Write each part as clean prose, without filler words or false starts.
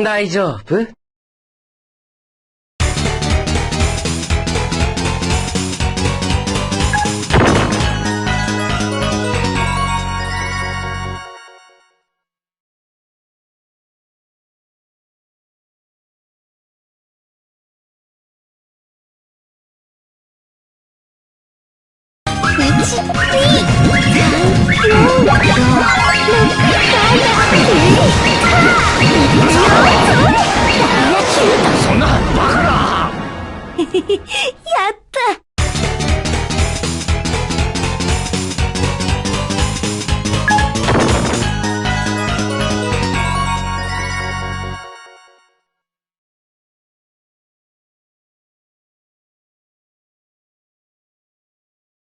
大丈夫？そんなバカな。やった。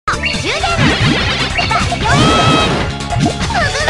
10ゲーム。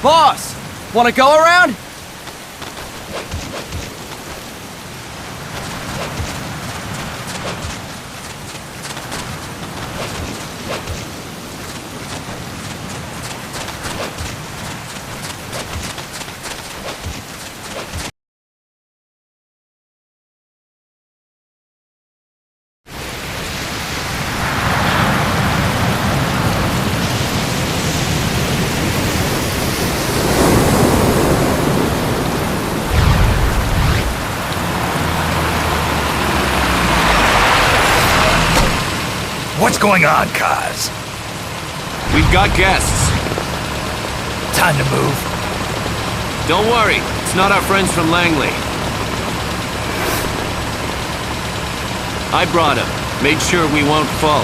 Boss! Wanna go around? What's going on, Kaz? We've got guests. Time to move. Don't worry, it's not our friends from Langley. I brought them. Made sure we won't fall.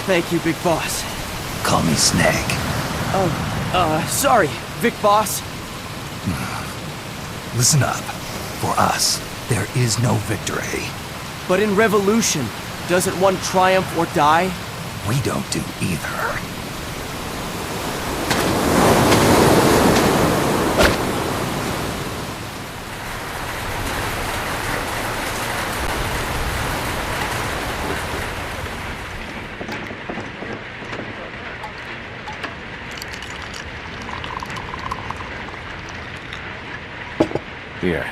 Thank you, Big Boss. Call me Snake. Sorry, Vic Boss. Listen up. For us, there is no victory. But in Revolution, doesn't one triumph or die? We don't do either. Here.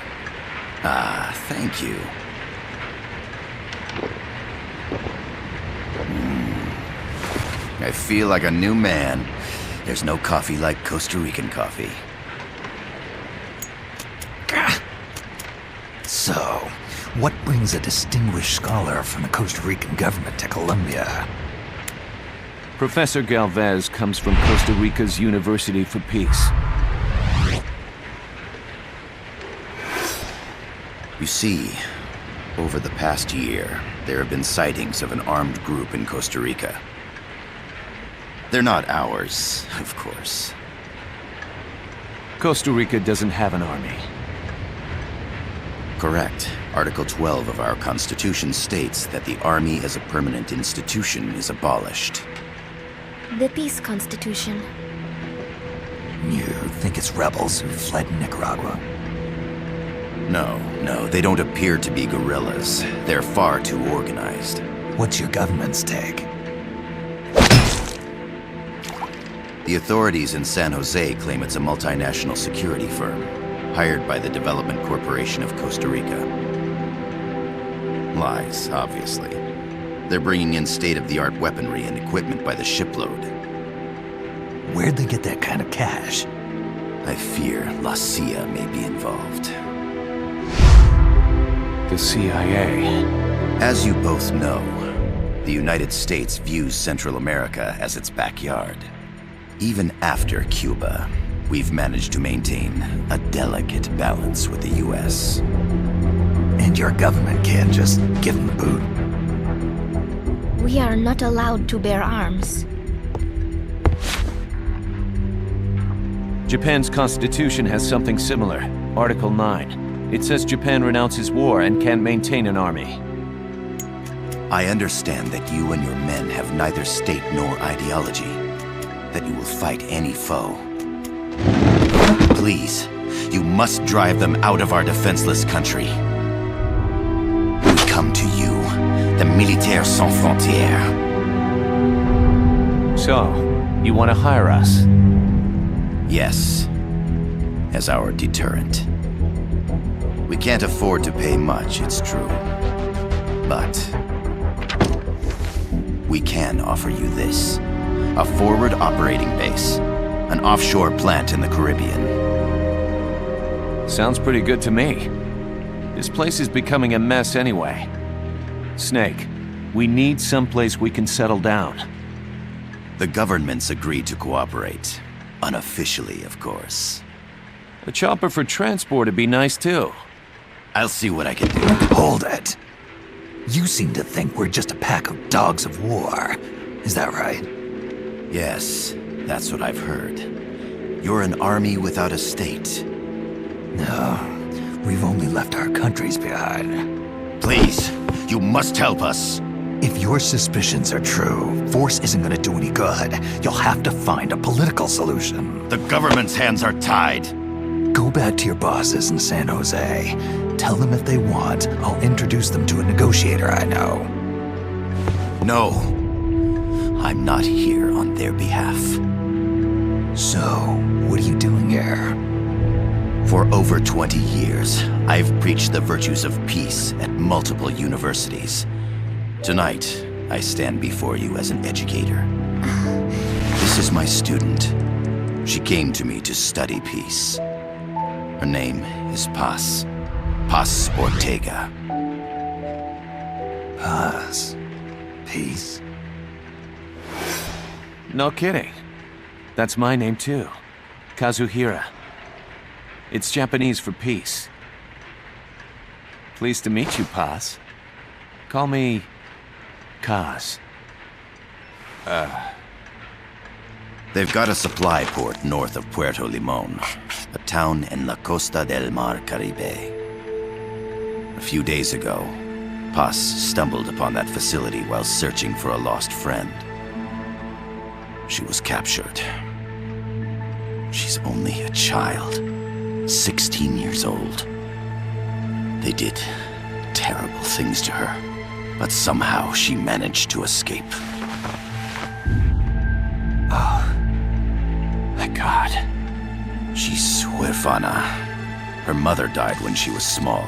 Thank you. I feel like a new man. There's no coffee like Costa Rican coffee. So, what brings a distinguished scholar from the Costa Rican government to Colombia? Professor Galvez comes from Costa Rica's University for Peace. You see, over the past year, there have been sightings of an armed group in Costa Rica. They're not ours, of course. Costa Rica doesn't have an army. Correct. Article 12 of our Constitution states that the Army as a permanent institution is abolished. The Peace Constitution. You think it's rebels who fled Nicaragua? No, they don't appear to be guerrillas. They're far too organized. What's your government's take? The authorities in San Jose claim it's a multinational security firm, hired by the Development Corporation of Costa Rica. Lies, obviously. They're bringing in state-of-the-art weaponry and equipment by the shipload. Where'd they get that kind of cash? I fear La CIA may be involved. The CIA. As you both know, the United States views Central America as its backyard. Even after Cuba, we've managed to maintain a delicate balance with the US. And your government can't just give them the boot? We are not allowed to bear arms. Japan's constitution has something similar. Article 9. It says Japan renounces war and can't maintain an army. I understand that you and your men have neither state nor ideology. That you will fight any foe. Please, you must drive them out of our defenseless country. We come to you, the Militaires Sans Frontières. So, you want to hire us? Yes, as our deterrent. We can't afford to pay much, it's true. But we can offer you this. A forward operating base. An offshore plant in the Caribbean. Sounds pretty good to me. This place is becoming a mess anyway. Snake, we need someplace we can settle down. The government's agreed to cooperate. Unofficially, of course. A chopper for transport would be nice too. I'll see what I can do. Hold it. You seem to think we're just a pack of dogs of war. Is that right? Yes, that's what I've heard. You're an army without a state. No, we've only left our countries behind. Please, you must help us. If your suspicions are true, force isn't gonna do any good. You'll have to find a political solution. The government's hands are tied. Go back to your bosses in San Jose. Tell them if they want, I'll introduce them to a negotiator I know. No. I'm not here on their behalf. So, what are you doing here? For over 20 years, I've preached the virtues of peace at multiple universities. Tonight, I stand before you as an educator. This is my student. She came to me to study peace. Her name is Paz. Paz Ortega. Paz. Peace. No kidding. That's my name too. Kazuhira. It's Japanese for peace. Pleased to meet you, Paz. Call me Kaz. They've got a supply port north of Puerto Limon, a town in La Costa del Mar Caribe. A few days ago, Paz stumbled upon that facility while searching for a lost friend. She was captured. She's only a child, 16 years old. They did terrible things to her, but somehow she managed to escape. Oh, my God. She's huérfana. Her mother died when she was small,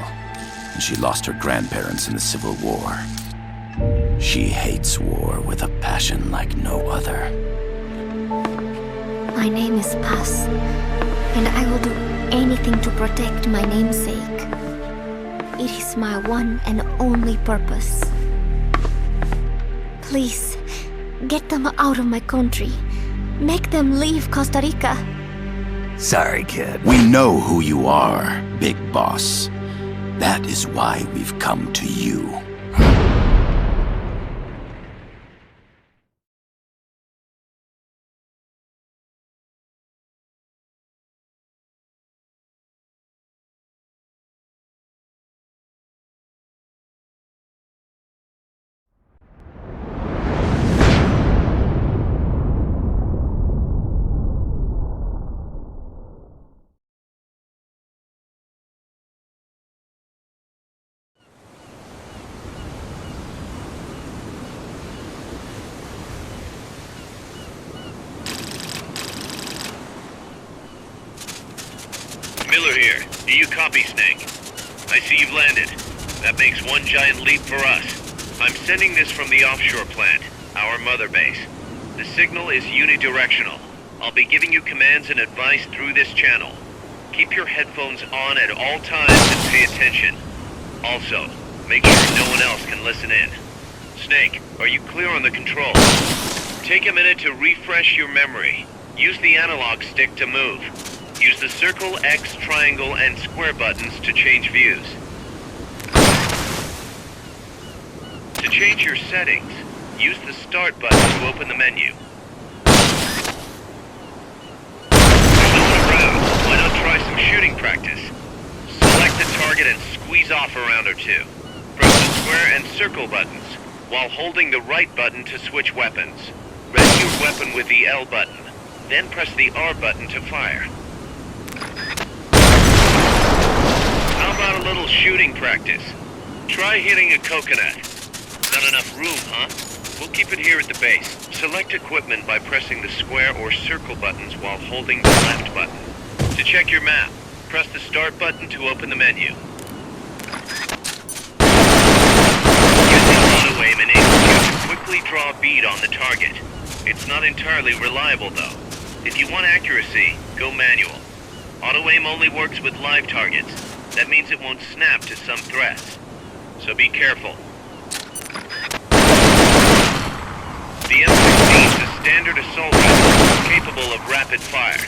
and she lost her grandparents in the Civil War. She hates war with a passion like no other. My name is Paz, and I will do anything to protect my namesake. It is my one and only purpose. Please, get them out of my country. Make them leave Costa Rica. Sorry, kid. We know who you are, Big Boss. That is why we've come to you. Miller here. Do you copy, Snake? I see you've landed. That makes one giant leap for us. I'm sending this from the offshore plant, our mother base. The signal is unidirectional. I'll be giving you commands and advice through this channel. Keep your headphones on at all times and pay attention. Also, make sure no one else can listen in. Snake, are you clear on the controls? Take a minute to refresh your memory. Use the analog stick to move. Use the circle, X, triangle, and square buttons to change views. To change your settings, use the start button to open the menu. There's no one around. Why not try some shooting practice? Select the target and squeeze off a round or two. Press the square and circle buttons, while holding the right button to switch weapons. Ready your weapon with the L button, then press the R button to fire. How about a little shooting practice? Try hitting a coconut. Not enough room, huh? We'll keep it here at the base. Select equipment by pressing the square or circle buttons while holding the left button. To check your map, press the start button to open the menu. Using auto-aim enables you to quickly draw a bead on the target. It's not entirely reliable, though. If you want accuracy, go manual. Auto-aim only works with live targets. That means it won't snap to some threats. So be careful. The M16 is a standard assault rifle capable of rapid fire.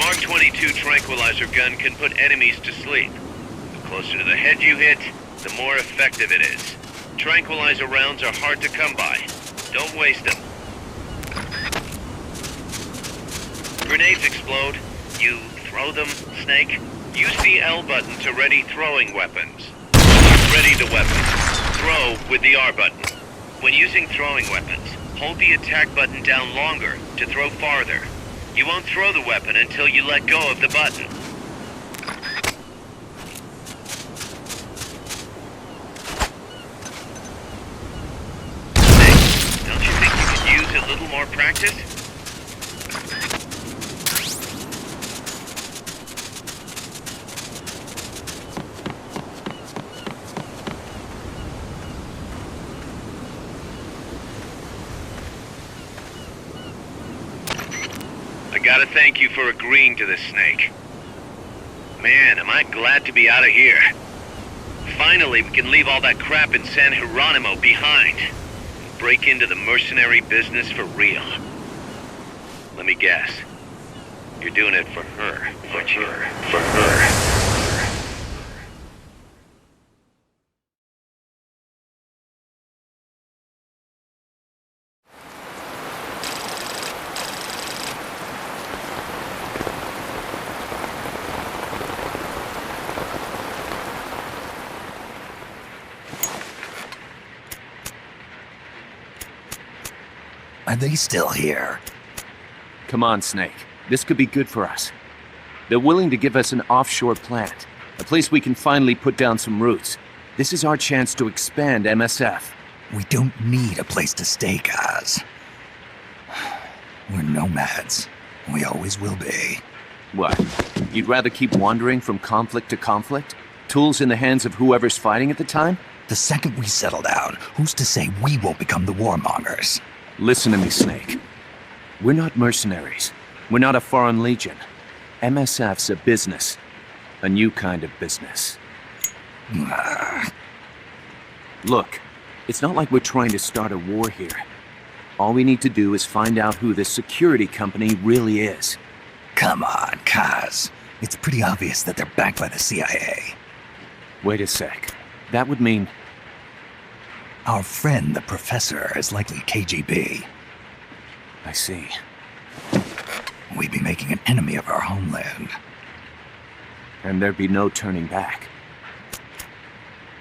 Mark 22 tranquilizer gun can put enemies to sleep. The closer to the head you hit, the more effective it is. Tranquilizer rounds are hard to come by. Don't waste them. Grenades explode. You throw them, Snake? Use the L button to ready throwing weapons. Ready the weapon. Throw with the R button. When using throwing weapons, hold the attack button down longer to throw farther. You won't throw the weapon until you let go of the button. Snake, don't you think you could use a little more practice? I gotta thank you for agreeing to this, Snake. Man, am I glad to be out of here. Finally, we can leave all that crap in San Geronimo behind. And break into the mercenary business for real. Let me guess. You're doing it for her, aren't you? For her. Are they still here? Come on, Snake. This could be good for us. They're willing to give us an offshore plant, a place we can finally put down some roots. This is our chance to expand MSF. We don't need a place to stay, Kaz. We're nomads. We always will be. What? You'd rather keep wandering from conflict to conflict? Tools in the hands of whoever's fighting at the time? The second we settle down, who's to say we won't become the warmongers? Listen to me, Snake. We're not mercenaries. We're not a foreign legion. MSF's a business. A new kind of business. Look, it's not like we're trying to start a war here. All we need to do is find out who this security company really is. Come on, Kaz. It's pretty obvious that they're backed by the CIA. Wait a sec. That would mean... Our friend, the professor, is likely KGB. I see. We'd be making an enemy of our homeland. And there'd be no turning back.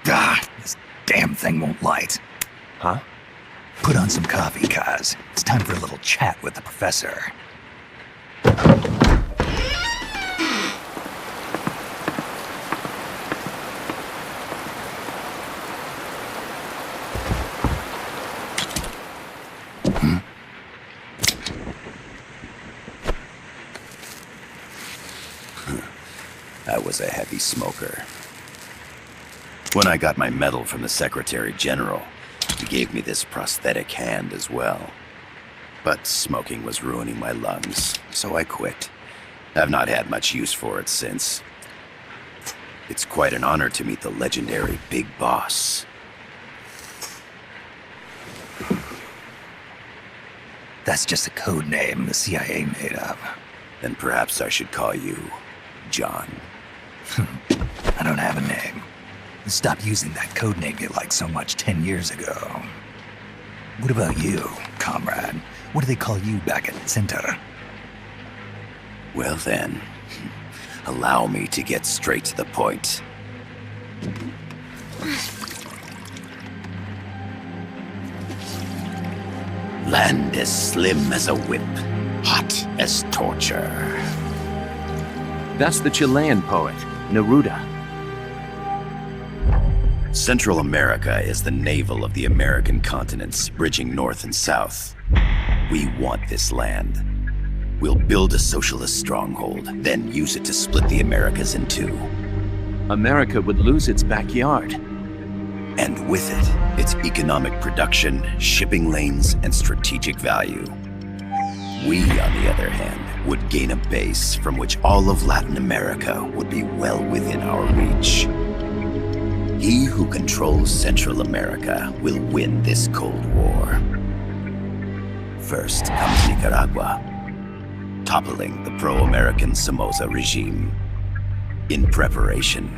This damn thing won't light. Huh? Put on some coffee, Kaz. It's time for a little chat with the professor. I was a heavy smoker. When I got my medal from the Secretary General, he gave me this prosthetic hand as well. But smoking was ruining my lungs, so I quit. I've not had much use for it since. It's quite an honor to meet the legendary Big Boss. That's just a code name the CIA made up. Then perhaps I should call you John. I don't have a name. Stop using that code name you liked so much 10 years ago. What about you, comrade? What do they call you back at Center? Well then, allow me to get straight to the point. Land as slim as a whip, hot as torture. That's the Chilean poet, Neruda. Central America is the navel of the American continents, bridging north and south. We want this land. We'll build a socialist stronghold, then use it to split the Americas in two. America would lose its backyard. And with it, its economic production, shipping lanes, and strategic value. We, on the other hand, would gain a base from which all of Latin America would be well within our reach. He who controls Central America will win this Cold War. First comes Nicaragua. toppling the pro-American Somoza regime. In preparation,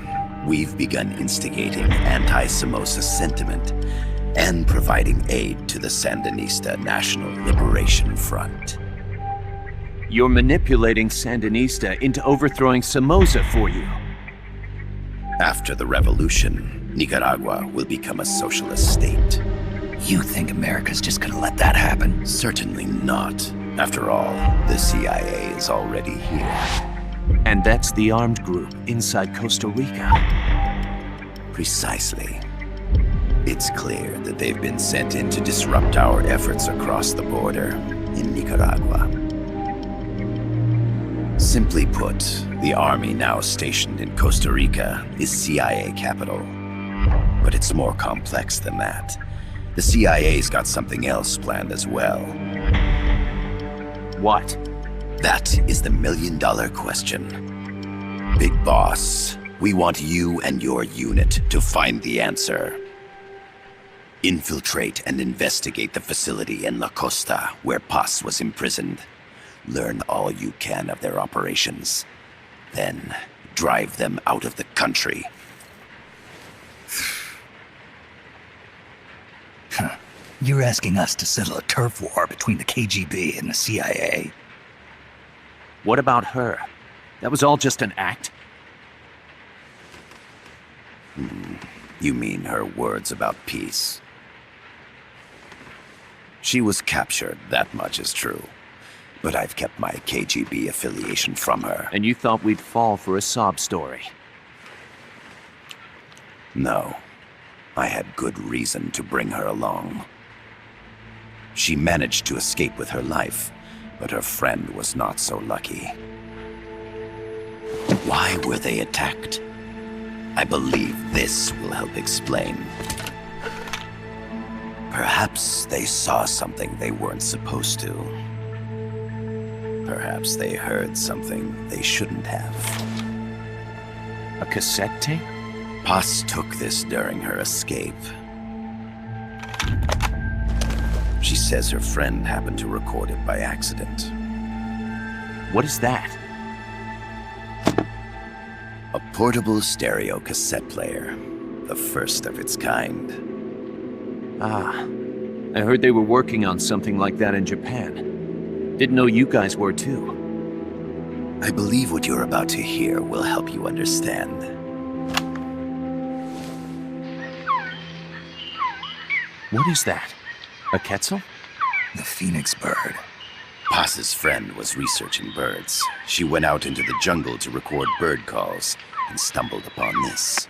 we've begun instigating anti-Somoza sentiment and providing aid to the Sandinista National Liberation Front. You're manipulating Sandinista into overthrowing Somoza for you. After the revolution, Nicaragua will become a socialist state. You think America's just gonna let that happen? Certainly not. After all, the CIA is already here. And that's the armed group inside Costa Rica. Precisely. It's clear that they've been sent in to disrupt our efforts across the border in Nicaragua. Simply put, the army now stationed in Costa Rica is CIA capital. But it's more complex than that. The CIA's got something else planned as well. What? That is the million-dollar question. Big Boss, we want you and your unit to find the answer. Infiltrate and investigate the facility in La Costa where Paz was imprisoned. Learn all you can of their operations. Then, drive them out of the country. You're asking us to settle a turf war between the KGB and the CIA? What about her? That was all just an act? You mean her words about peace? She was captured, that much is true. But I've kept my KGB affiliation from her. And you thought we'd fall for a sob story? No. I had good reason to bring her along. She managed to escape with her life, but her friend was not so lucky. Why were they attacked? I believe this will help explain. Perhaps they saw something they weren't supposed to. Perhaps they heard something they shouldn't have. A cassette tape? Paz took this during her escape. She says her friend happened to record it by accident. What is that? A portable stereo cassette player. The first of its kind. Ah, I heard they were working on something like that in Japan. Didn't know you guys were too. I believe what you're about to hear will help you understand. What is that? A quetzal? The phoenix bird. Paz's friend was researching birds. She went out into the jungle to record bird calls and stumbled upon this.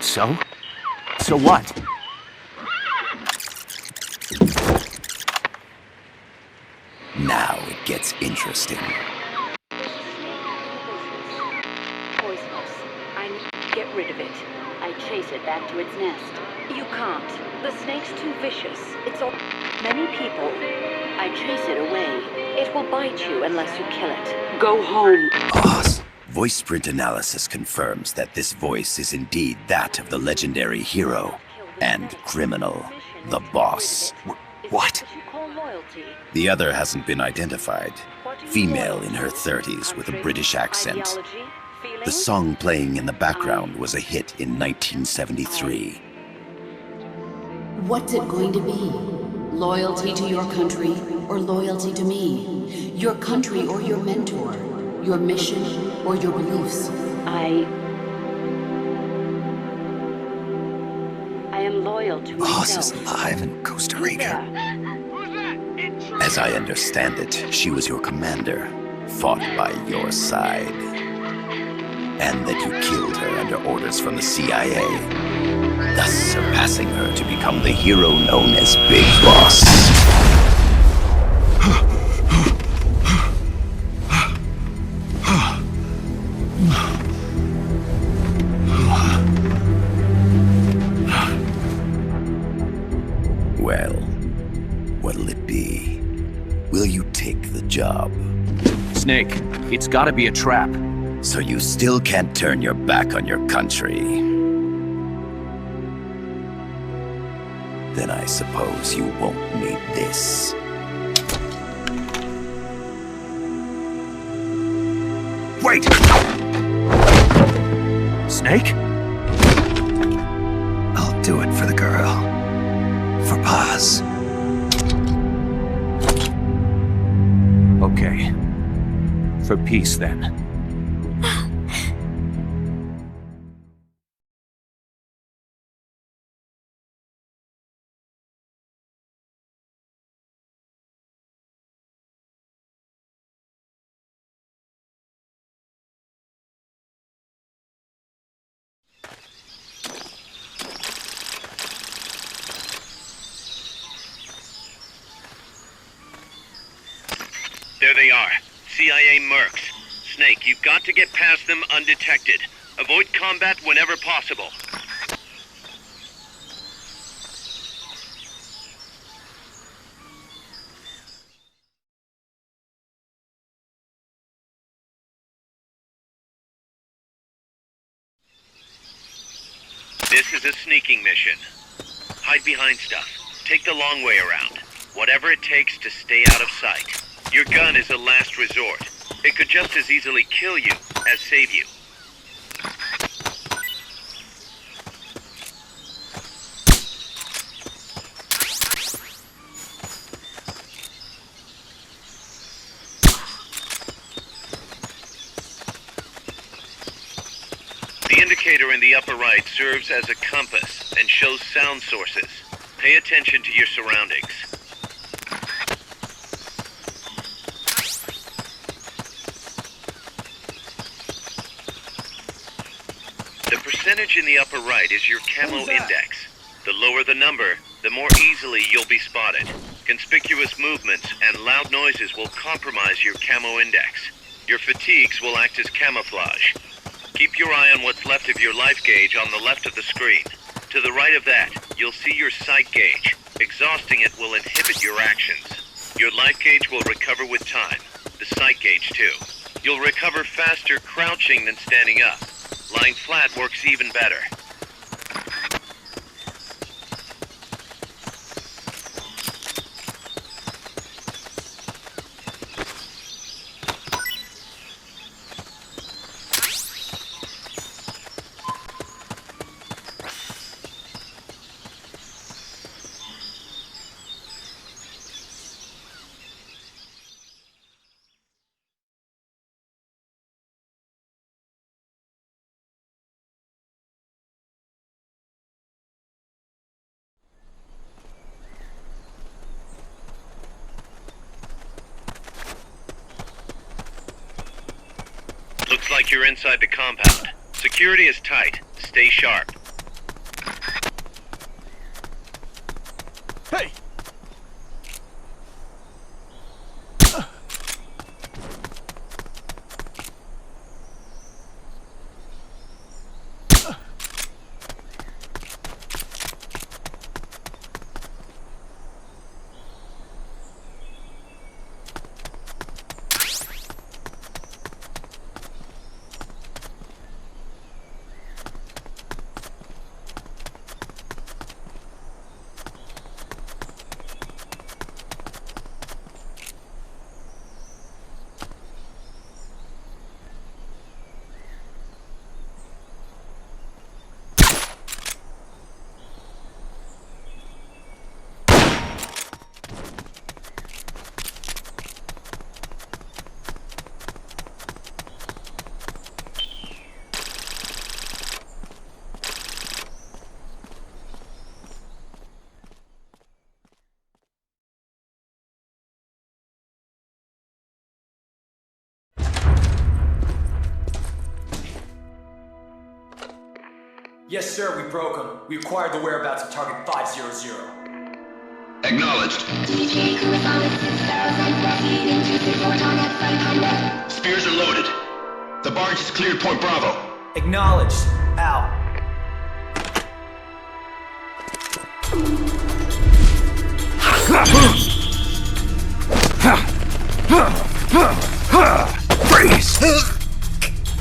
So? So what? Now it gets interesting. Poisonous. I need to get rid of it. I chase it back to its nest. You can't. The snake's too vicious. It's all... Many people. I chase it away. It will bite you unless you kill it. Go home. Boss. Voice print analysis confirms that this voice is indeed that of the legendary hero and criminal, the Boss. What? The other hasn't been identified. Female in her 30s with a British accent. The song playing in the background was a hit in 1973. What's it going to be? Loyalty to your country or loyalty to me? Your country or your mentor? Your mission or your beliefs? I am loyal to Boss myself. is alive in Costa Rica. As I understand it, she was your commander, fought by your side. And that you killed her under orders from the CIA, thus surpassing her to become the hero known as Big Boss. Well, what'll it be? Will you take the job? Snake, it's gotta be a trap. So you still can't turn your back on your country. Then I suppose you won't need this. Wait! Snake? I'll do it for the girl. For Paz. Okay. For peace, then. There they are. CIA mercs. Snake, you've got to get past them undetected. Avoid combat whenever possible. This is a sneaking mission. Hide behind stuff. Take the long way around. Whatever it takes to stay out of sight. Your gun is a last resort. It could just as easily kill you as save you. The indicator in the upper right serves as a compass and shows sound sources. Pay attention to your surroundings. The percentage in the upper right is your camo index. The lower the number, the more easily you'll be spotted. Conspicuous movements and loud noises will compromise your camo index. Your fatigues will act as camouflage. Keep your eye on what's left of your life gauge on the left of the screen. To the right of that, you'll see your sight gauge. Exhausting it will inhibit your actions. Your life gauge will recover with time. The sight gauge too. You'll recover faster crouching than standing up. Lying flat works even better. Looks like you're inside the compound. Security is tight. Stay sharp. Hey! Yes, sir, we broke them. We acquired the whereabouts of target 500. Acknowledged. DJ Kurosawa 6000, proceeding to support on at 500. Spears are loaded. The barge is cleared Point Bravo. Acknowledged. Out. Freeze!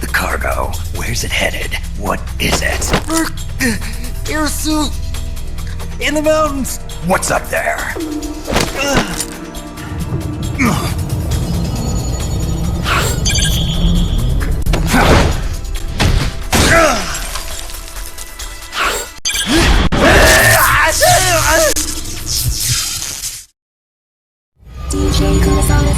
The cargo. Where's it headed? What is it? Air suit! In the mountains! What's up there? DJ Gonzalez.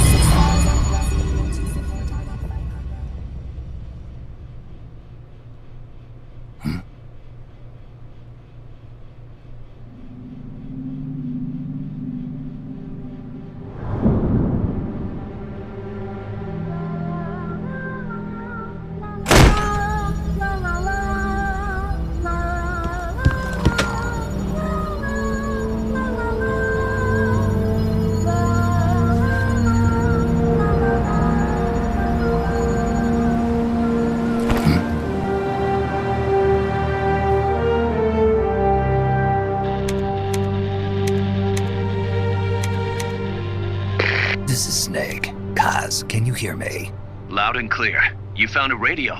This is Snake. Kaz, can you hear me? Loud and clear. You found a radio.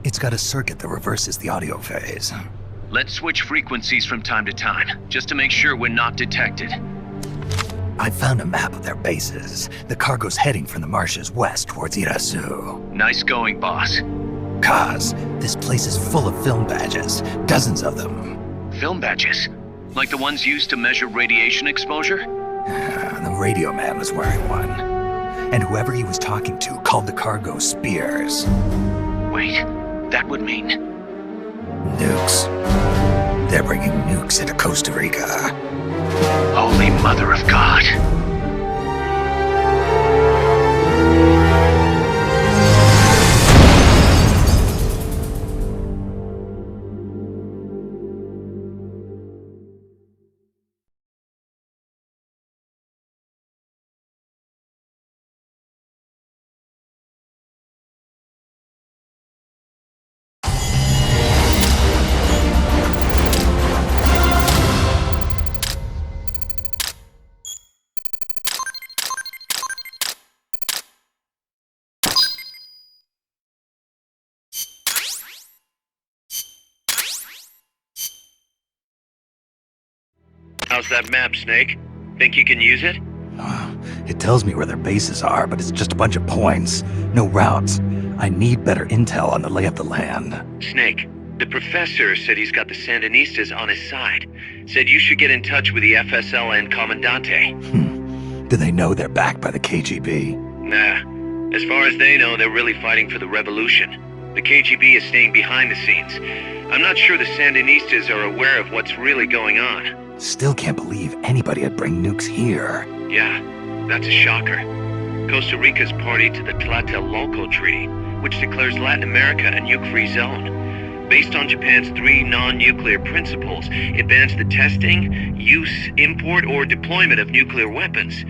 It's got a circuit that reverses the audio phase. Let's switch frequencies from time to time, just to make sure we're not detected. I found a map of their bases. The cargo's heading from the marshes west towards Irasu. Nice going, boss. Kaz, this place is full of film badges. Dozens of them. Film badges? Like the ones used to measure radiation exposure? The radio man was wearing one. And whoever he was talking to called the cargo spears. Wait, that would mean... Nukes. They're bringing nukes into Costa Rica. Holy Mother of God. How's that map, Snake? Think you can use it? It tells me where their bases are, but it's just a bunch of points. No routes. I need better intel on the lay of the land. Snake, the professor said he's got the Sandinistas on his side. Said you should get in touch with the FSL and Comandante. Do they know they're backed by the KGB? Nah. As far as they know, they're really fighting for the revolution. The KGB is staying behind the scenes. I'm not sure the Sandinistas are aware of what's really going on. Still can't believe anybody would bring nukes here. Yeah, that's a shocker. Costa Rica's party to the Tlatelolco Treaty, which declares Latin America a nuke-free zone. Based on Japan's 3 non-nuclear principles, it bans the testing, use, import, or deployment of nuclear weapons.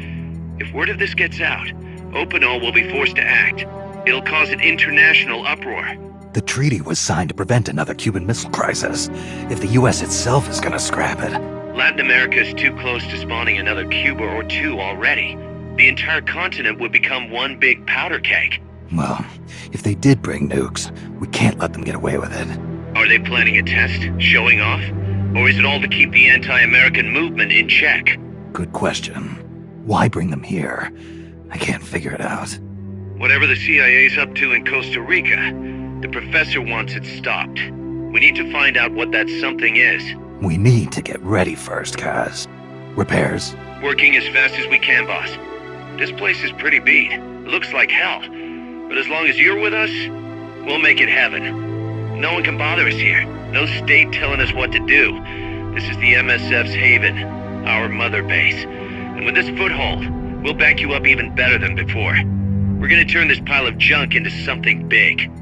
If word of this gets out, Opano will be forced to act. It'll cause an international uproar. The treaty was signed to prevent another Cuban Missile Crisis. If the U.S. itself is gonna scrap it... Latin America is too close to spawning another Cuba or 2 already. The entire continent would become one big powder keg. Well, if they did bring nukes, we can't let them get away with it. Are they planning a test? Showing off? Or is it all to keep the anti-American movement in check? Good question. Why bring them here? I can't figure it out. Whatever the CIA's up to in Costa Rica, the professor wants it stopped. We need to find out what that something is. We need to get ready first, Kaz. Repairs? Working as fast as we can, boss. This place is pretty beat. It looks like hell. But as long as you're with us, we'll make it heaven. No one can bother us here. No state telling us what to do. This is the MSF's haven, our mother base. And with this foothold, we'll back you up even better than before. We're gonna turn this pile of junk into something big.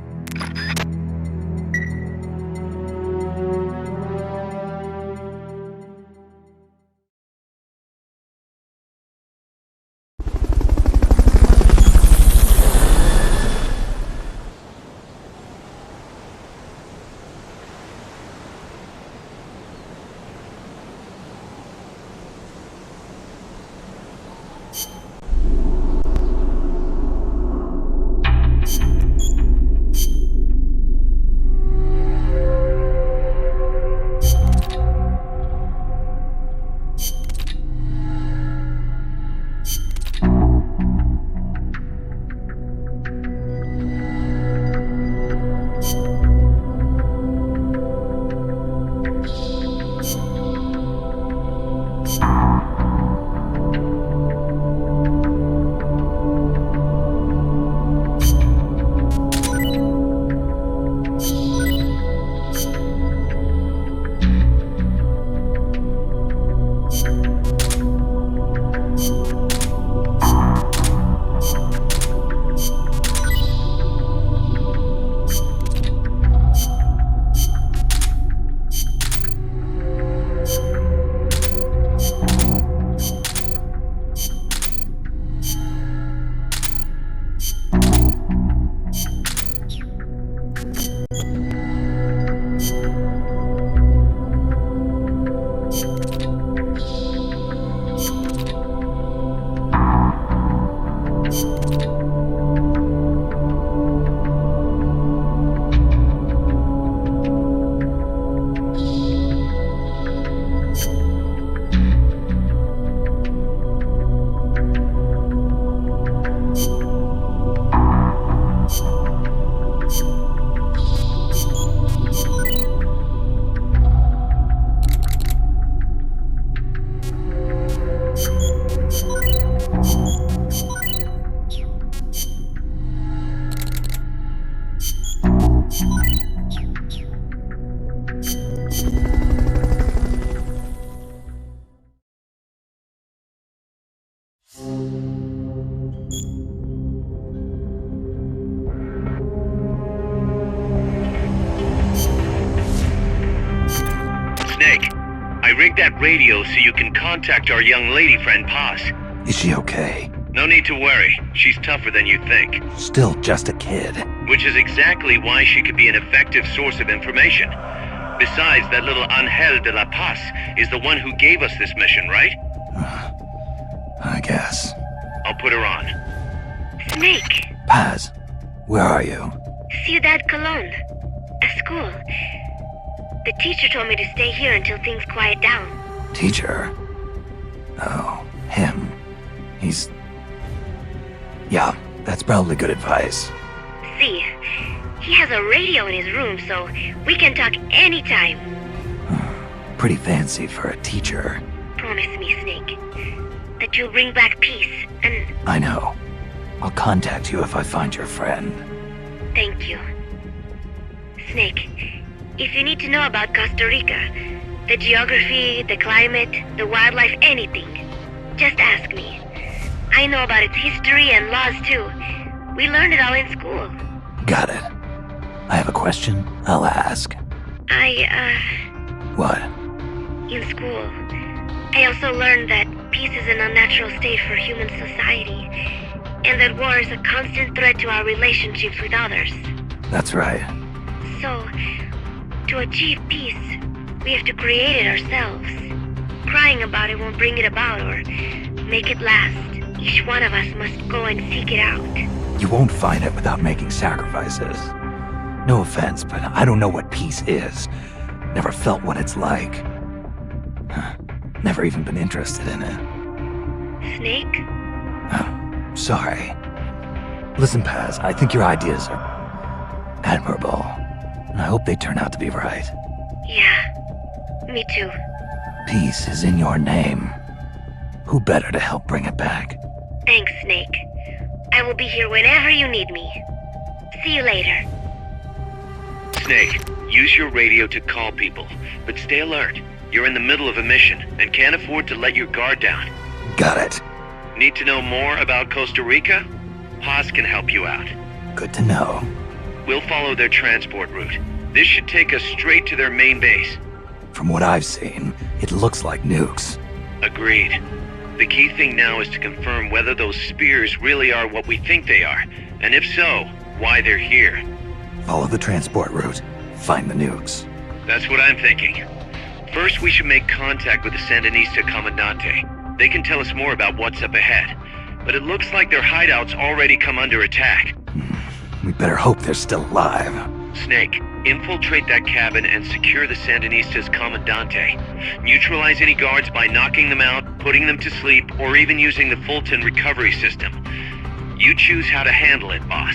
rigged that radio so you can contact our young lady friend Paz. Is she okay? No need to worry. She's tougher than you think. Still just a kid. Which is exactly why she could be an effective source of information. Besides, that little Angel de la Paz is the one who gave us this mission, right? I guess. I'll put her on. Snake! Paz, where are you? Ciudad Colon. A school. The teacher told me to stay here until things quiet down. Teacher? Oh, him. He's... Yeah, that's probably good advice. See, he has a radio in his room, so we can talk anytime. Pretty fancy for a teacher. Promise me, Snake, that you'll bring back peace, and... I know. I'll contact you if I find your friend. Thank you. Snake, if you need to know about Costa Rica, the geography, the climate, the wildlife, anything, just ask me. I know about its history and laws too. We learned it all in school. Got it. I have a question. I'll ask. What? In school, I also learned that peace is an unnatural state for human society, and that war is a constant threat to our relationships with others. That's right. So, to achieve peace, we have to create it ourselves. Crying about it won't bring it about or make it last. Each one of us must go and seek it out. You won't find it without making sacrifices. No offense, but I don't know what peace is. Never felt what it's like. Never even been interested in it. Snake? Oh, sorry. Listen, Paz, I think your ideas are admirable. And I hope they turn out to be right. Yeah, me too. Peace is in your name. Who better to help bring it back? Thanks, Snake. I will be here whenever you need me. See you later. Snake, use your radio to call people, but stay alert. You're in the middle of a mission and can't afford to let your guard down. Got it. Need to know more about Costa Rica? Paz can help you out. Good to know. We'll follow their transport route. This should take us straight to their main base. From what I've seen, it looks like nukes. Agreed. The key thing now is to confirm whether those spears really are what we think they are, and if so, why they're here. Follow the transport route. Find the nukes. That's what I'm thinking. First, we should make contact with the Sandinista Comandante. They can tell us more about what's up ahead, but it looks like their hideout's already come under attack. We better hope they're still alive. Snake, infiltrate that cabin and secure the Sandinista's Comandante. Neutralize any guards by knocking them out, putting them to sleep, or even using the Fulton recovery system. You choose how to handle it, boss.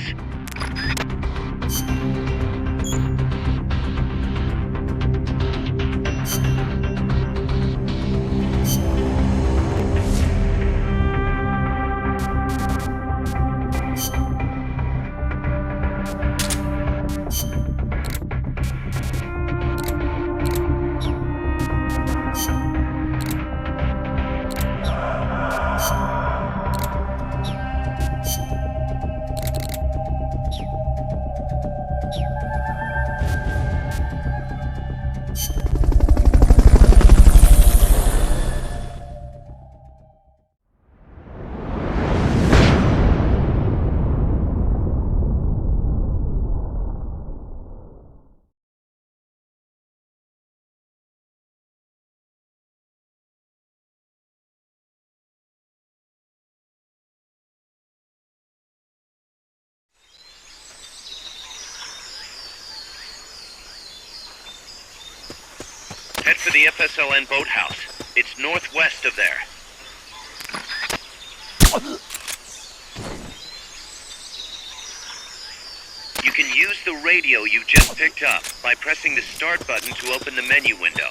Head for the FSLN boathouse. It's northwest of there. You can use the radio you just picked up by pressing the start button to open the menu window.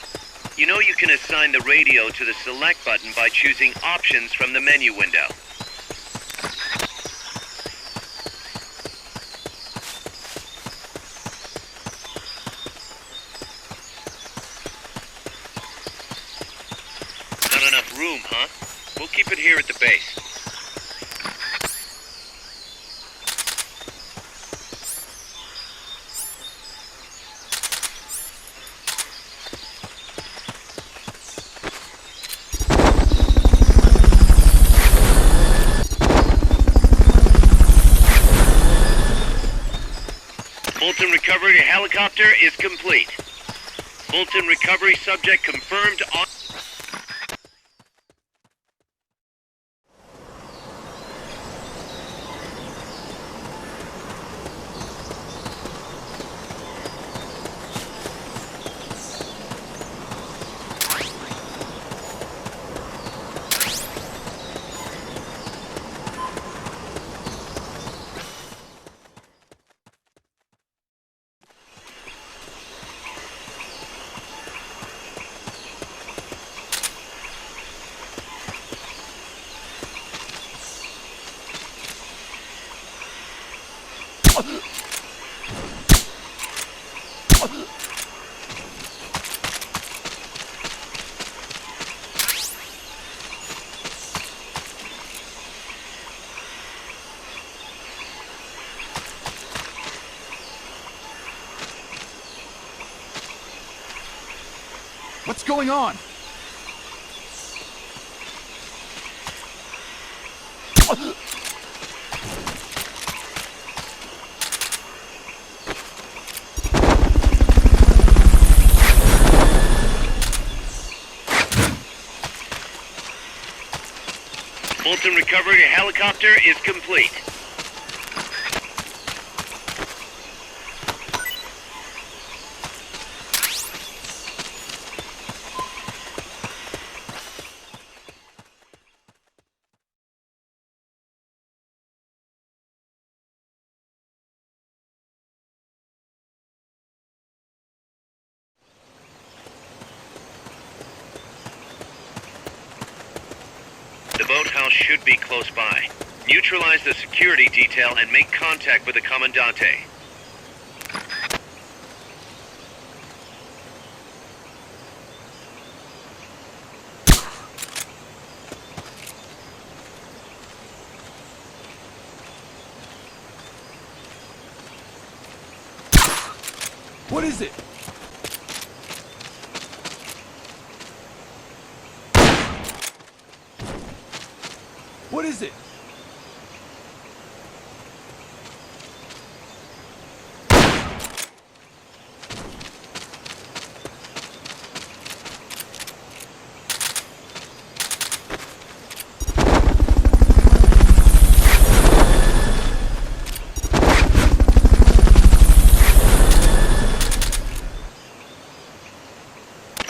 You know you can assign the radio to the select button by choosing options from the menu window. Not enough room, huh? We'll keep it here at the base. Fulton recovery helicopter is complete. Fulton recovery subject confirmed on... What's going on? Fulton recovery helicopter is complete. The boathouse should be close by. Neutralize the security detail and make contact with the Commandante. What is it? What is it?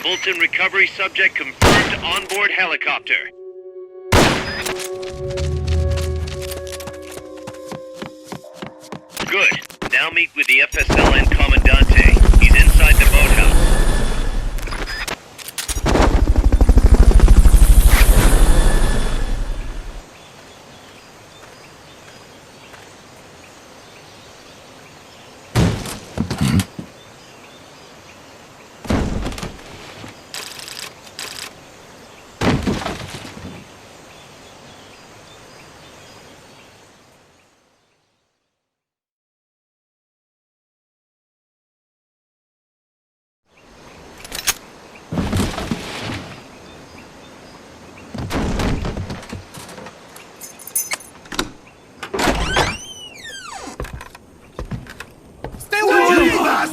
Fulton recovery subject confirmed onboard helicopter. Good. Now meet with the FSL and Commandante. He's inside the boathouse.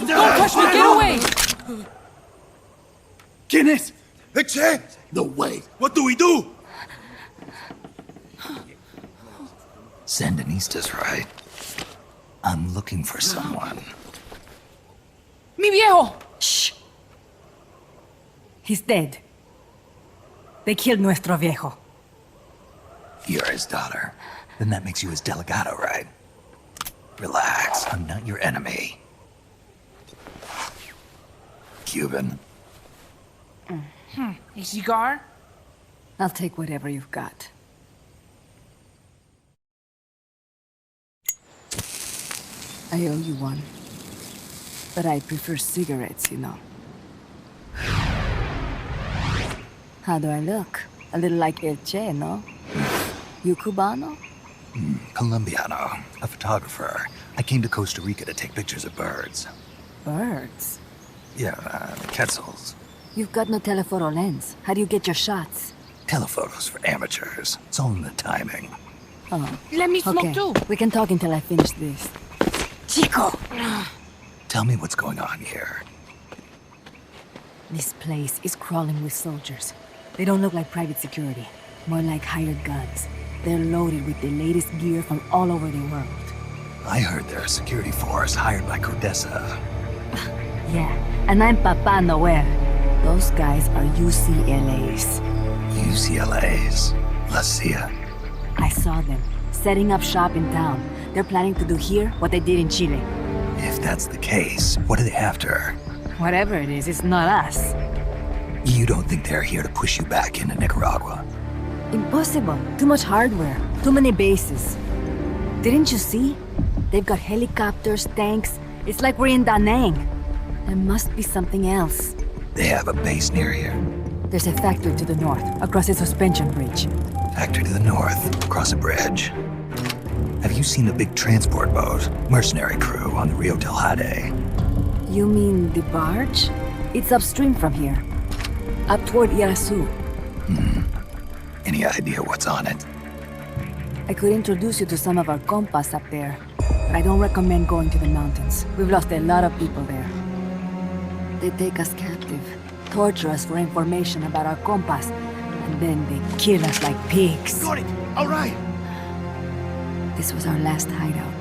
Don't touch me! Get away! ¿Quién es? Che! No way. What do we do? Sandinista's right. I'm looking for someone. ¡Mi viejo! Shh. He's dead. They killed nuestro viejo. You're his daughter. Then that makes you his delegado, right? Relax, I'm not your enemy. Cuban. A cigar? I'll take whatever you've got. I owe you one. But I prefer cigarettes, you know. How do I look? A little like El Che, no? You Cubano? Colombiano, a photographer. I came to Costa Rica to take pictures of birds. Birds? Yeah, quetzals. You've got no telephoto lens. How do you get your shots? Telephotos for amateurs. It's all in the timing. Oh. Let me smoke Okay, too. we can talk until I finish this. Chico! Tell me what's going on here. This place is crawling with soldiers. They don't look like private security, more like hired guns. They're loaded with the latest gear from all over the world. I heard they're a security force hired by Codessa. Yeah, and I'm Papa Noel. Those guys are UCLA's. UCLA's? La CIA. I saw them, setting up shop in town. They're planning to do here what they did in Chile. If that's the case, what are they after? Whatever it is, it's not us. You don't think they're here to push you back into Nicaragua? Impossible. Too much hardware. Too many bases. Didn't you see? They've got helicopters, tanks. It's like we're in Da Nang. There must be something else. They have a base near here. There's a factory to the north, across a suspension bridge. Factory to the north, across a bridge. Have you seen a big transport boat, mercenary crew on the Rio del Jade? You mean the barge? It's upstream from here. Up toward Irasu. Any idea what's on it? I could introduce you to some of our compas up there. But I don't recommend going to the mountains. We've lost a lot of people there. They take us captive, torture us for information about our compas, and then they kill us like pigs. Got it! Alright! This was our last hideout,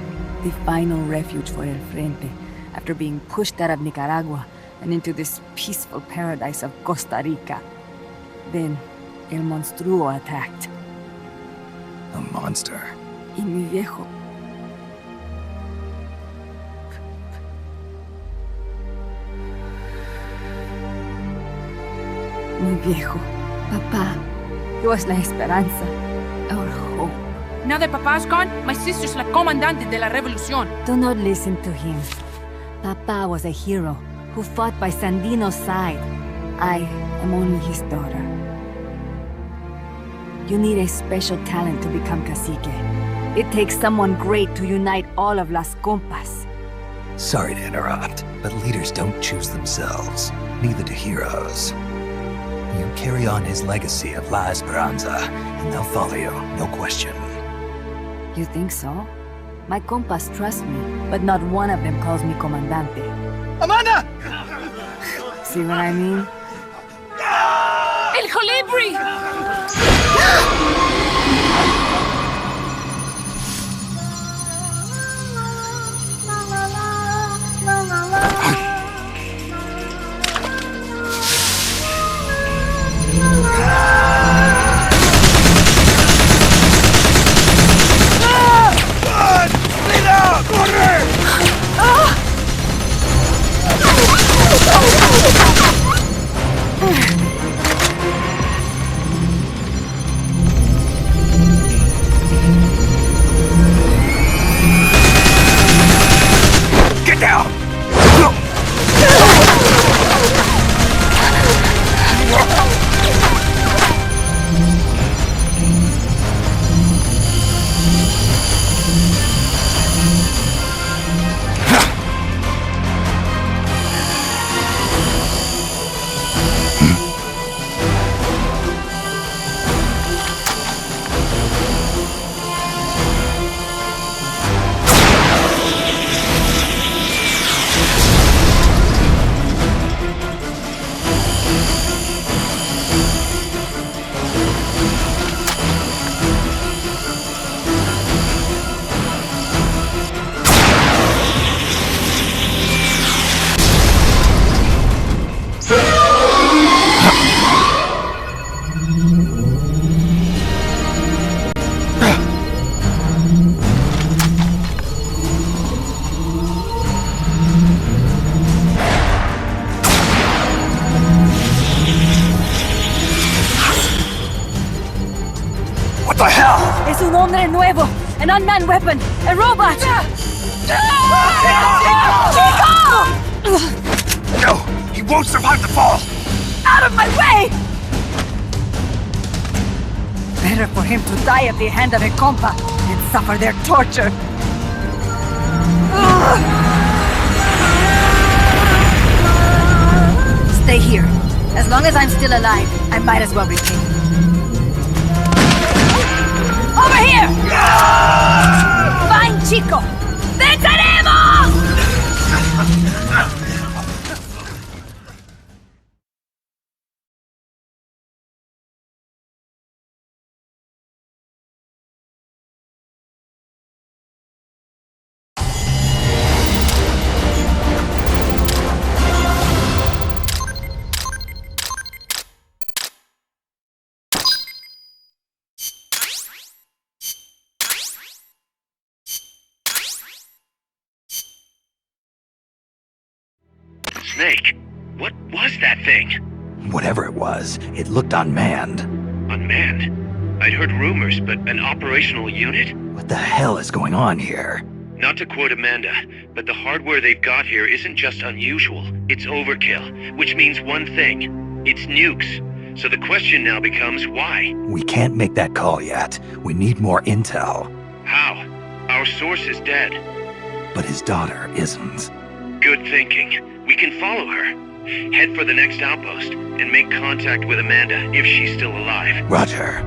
the final refuge for El Frente, after being pushed out of Nicaragua and into this peaceful paradise of Costa Rica. Then, El Monstruo attacked. A monster? Y mi viejo. Mi viejo. Papá. He was la esperanza. Our hope. Now that Papa's gone, my sister's la comandante de la revolución. Do not listen to him. Papa was a hero who fought by Sandino's side. I am only his daughter. You need a special talent to become cacique. It takes someone great to unite all of Las Compas. Sorry to interrupt, but leaders don't choose themselves. Neither do heroes. You carry on his legacy of La Esperanza, and they'll follow you, no question. You think so? My compas trust me, but not one of them calls me Comandante. Amanda! See what I mean? El Jolibri! Get down! What the hell? Es un hombre nuevo, an unmanned weapon, a robot! No! He won't survive the fall! Out of my way! Better for him to die at the hand of a compa and suffer their torture. Stay here. As long as I'm still alive, I might as well repay you. Over here! Fine, chico! ¡Venceremos! Snake, what was that thing? Whatever it was, it looked unmanned. Unmanned? I'd heard rumors, but an operational unit? What the hell is going on here? Not to quote Amanda, but the hardware they've got here isn't just unusual, it's overkill, which means one thing. It's nukes. So the question now becomes why? We can't make that call yet. We need more intel. How? Our source is dead. But his daughter isn't. Good thinking. We can follow her. Head for the next outpost and make contact with Amanda if she's still alive. Roger.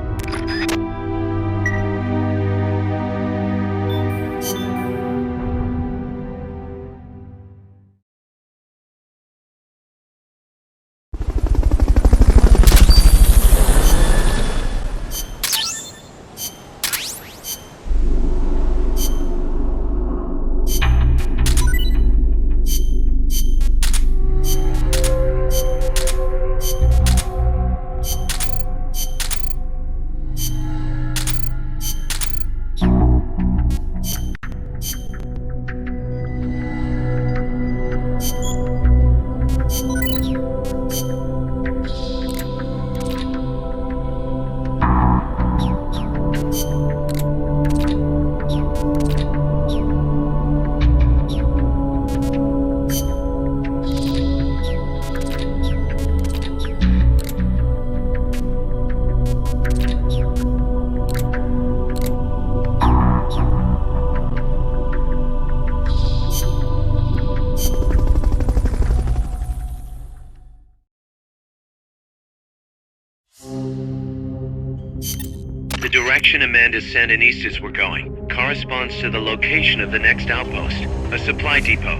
The direction Amanda's Sandinistas were going corresponds to the location of the next outpost, a supply depot.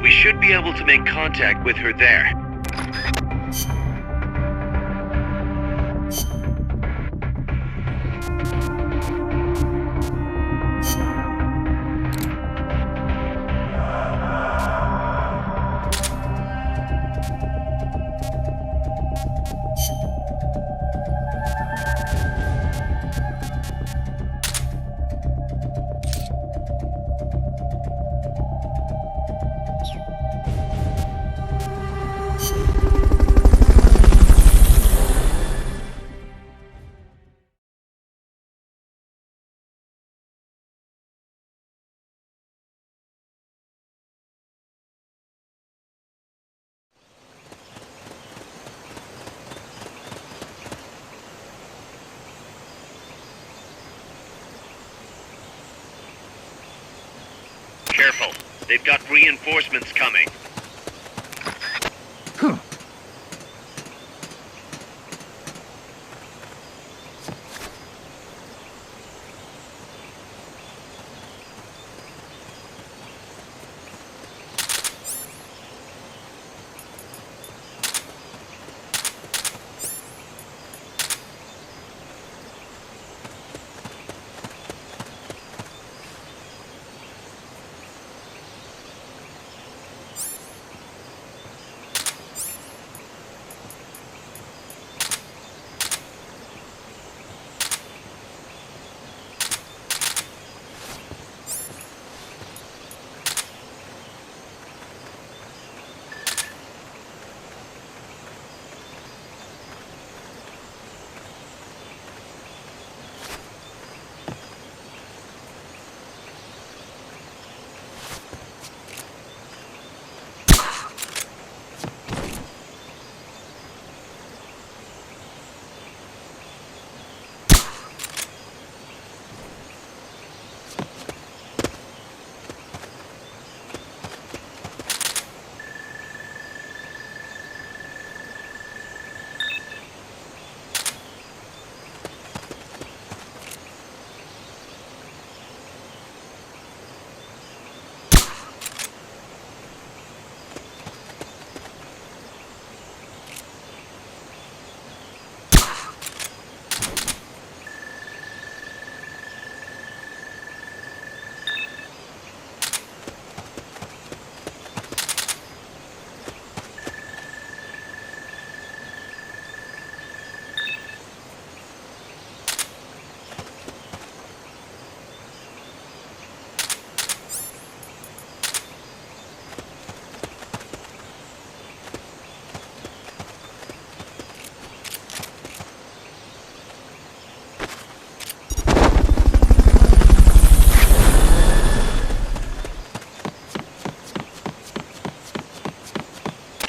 We should be able to make contact with her there. Careful. They've got reinforcements coming.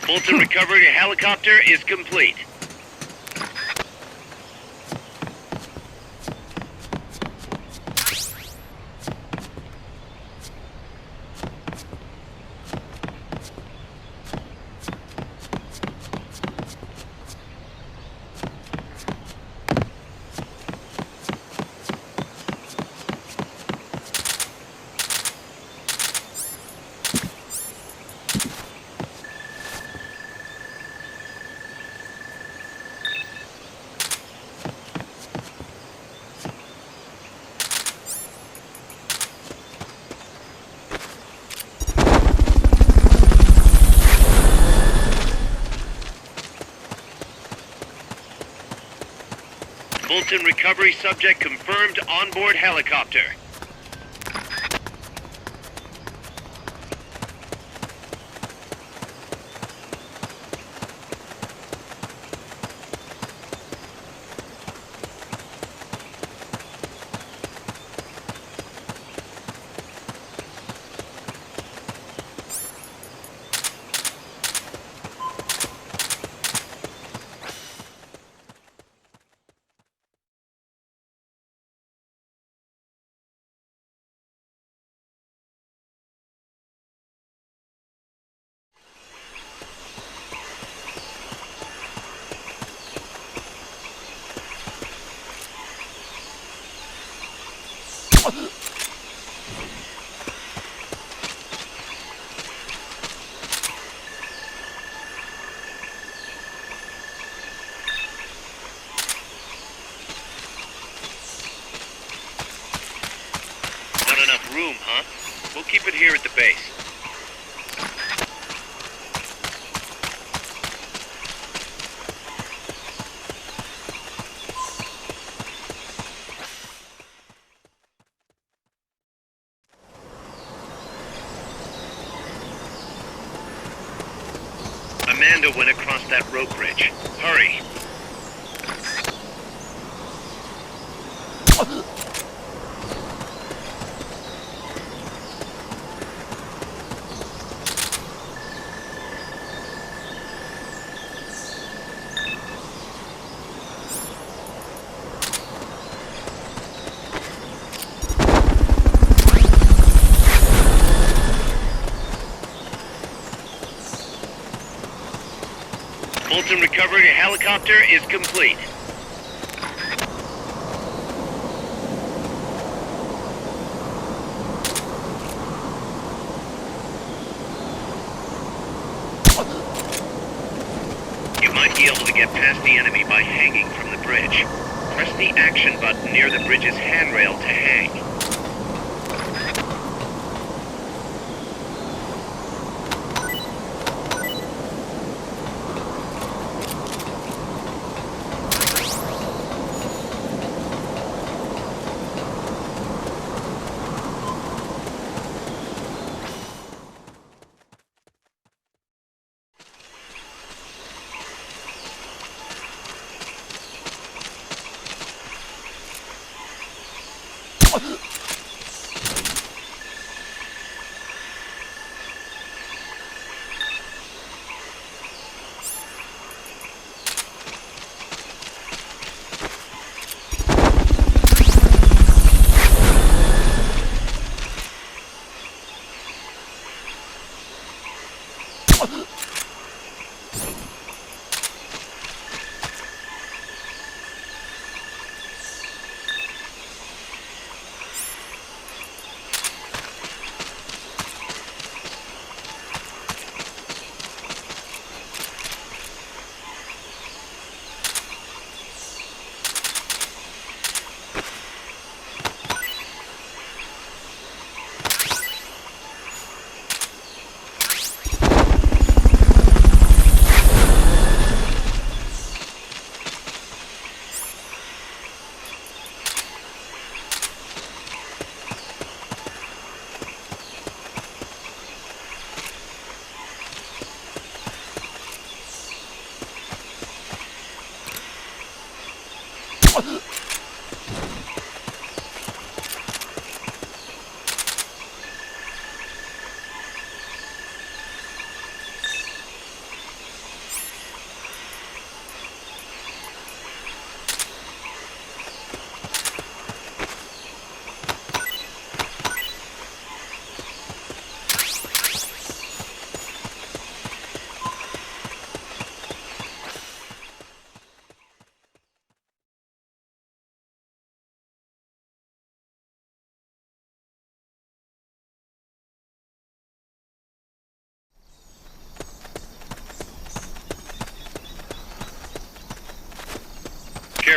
Fulton recovery helicopter is complete. Fulton recovery subject confirmed onboard helicopter. Not enough room, huh? We'll keep it here at the base. Amanda went across that rope bridge. Hurry! Fulton recovery helicopter is complete. You might be able to get past the enemy by hanging from the bridge. Press the action button near the bridge's handrail to hang.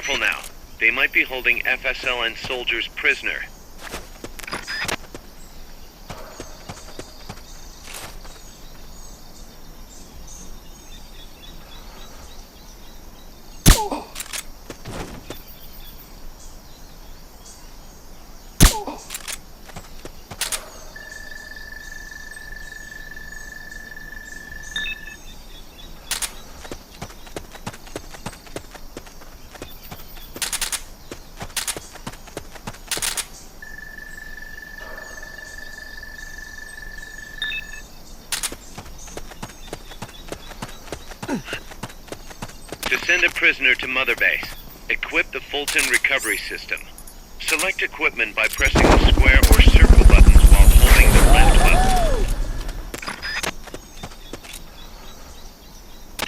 careful now. They might be holding FSLN soldiers prisoner. To send a prisoner to Mother Base, equip the Fulton recovery system. Select equipment by pressing the square or circle buttons while holding the left button.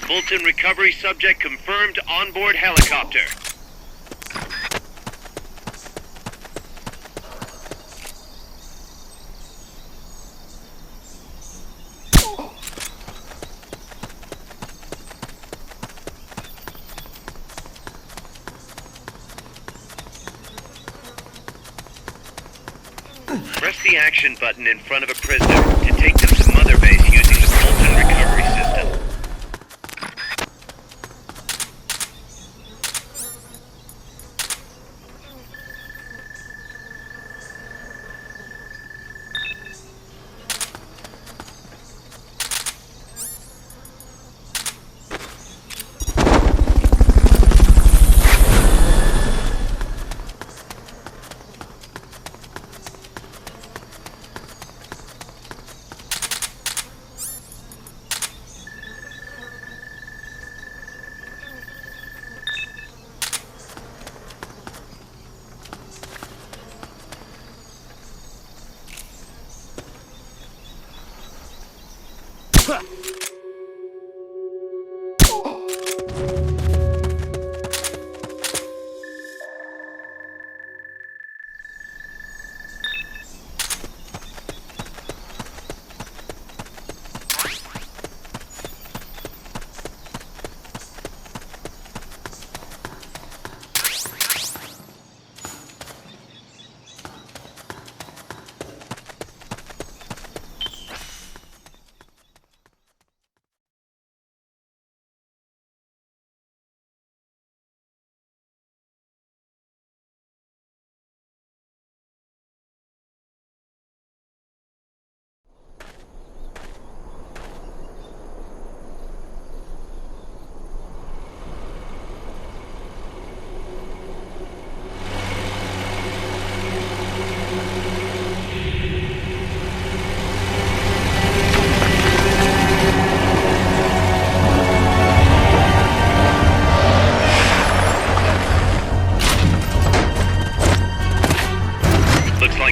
Fulton recovery subject confirmed onboard helicopter. Press the action button in front of a prisoner to take them to Mother Base using the Fulton recovery system.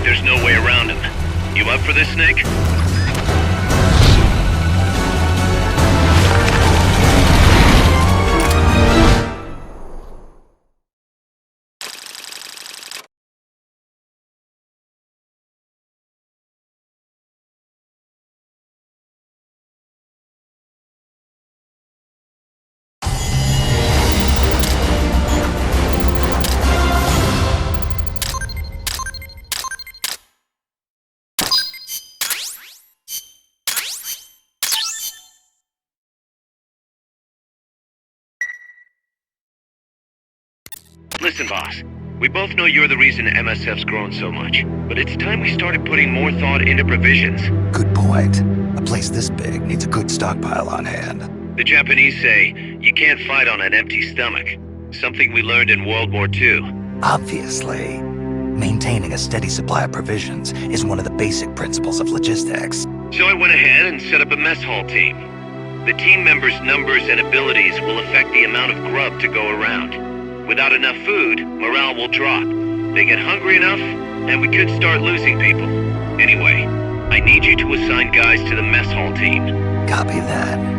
There's no way around him. You up for this, Snake? Listen, boss. We both know you're the reason MSF's grown so much, but it's time we started putting more thought into provisions. Good point. A place this big needs a good stockpile on hand. The Japanese say, you can't fight on an empty stomach. Something we learned in World War II. Obviously. Maintaining a steady supply of provisions is one of the basic principles of logistics. So I went ahead and set up a mess hall team. The team members' numbers and abilities will affect the amount of grub to go around. Without enough food, morale will drop. They get hungry enough, and we could start losing people. Anyway, I need you to assign guys to the mess hall team. Copy that.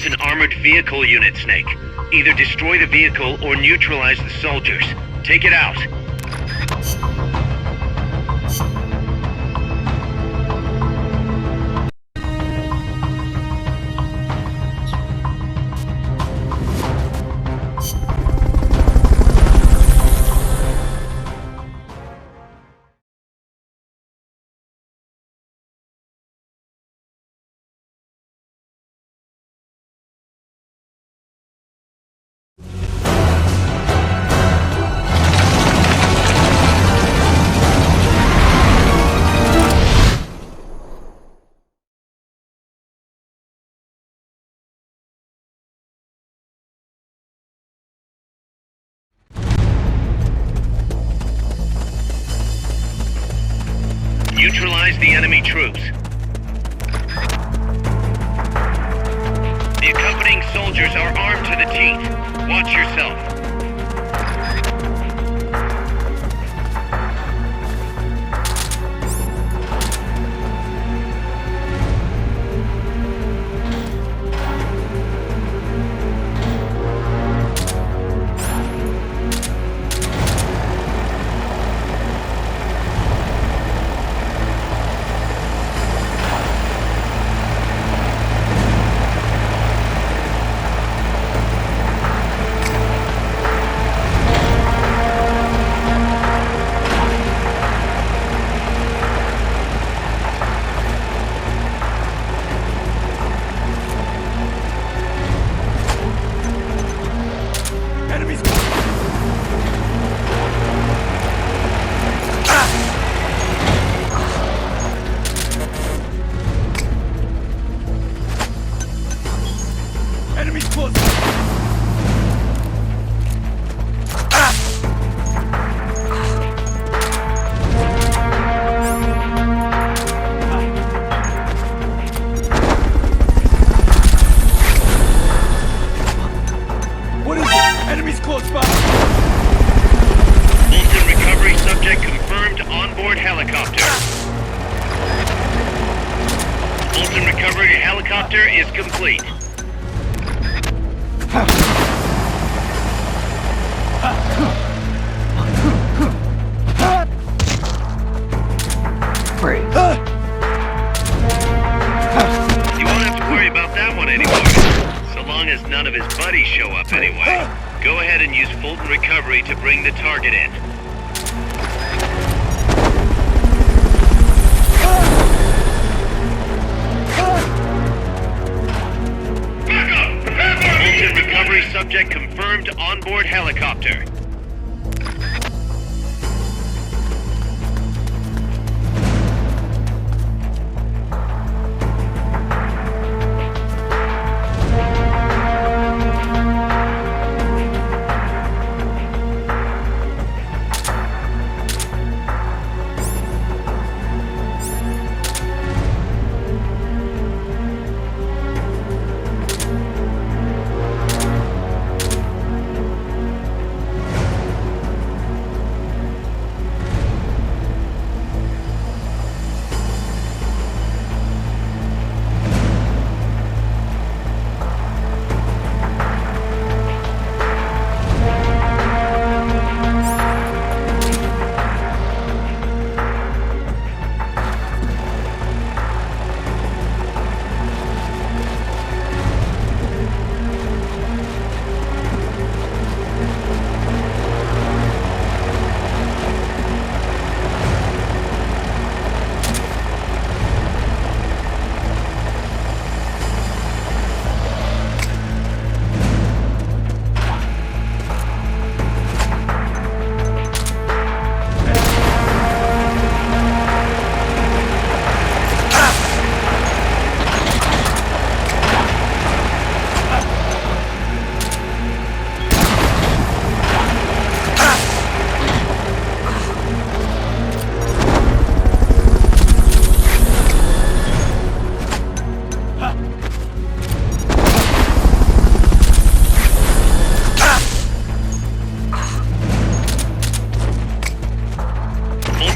That's an armored vehicle unit, Snake. Either destroy the vehicle or neutralize the soldiers. Take it out. Neutralize the enemy troops. The accompanying soldiers are armed to the teeth. Watch yourself. Enemies close! What is it? Enemies close by! Bolton recovery subject confirmed onboard helicopter. Bolton recovery helicopter is complete. You won't have to worry about that one anymore. So long as none of his buddies show up anyway. Go ahead and use Fulton Recovery to bring the target in. Fulton Recovery subject confirmed onboard helicopter.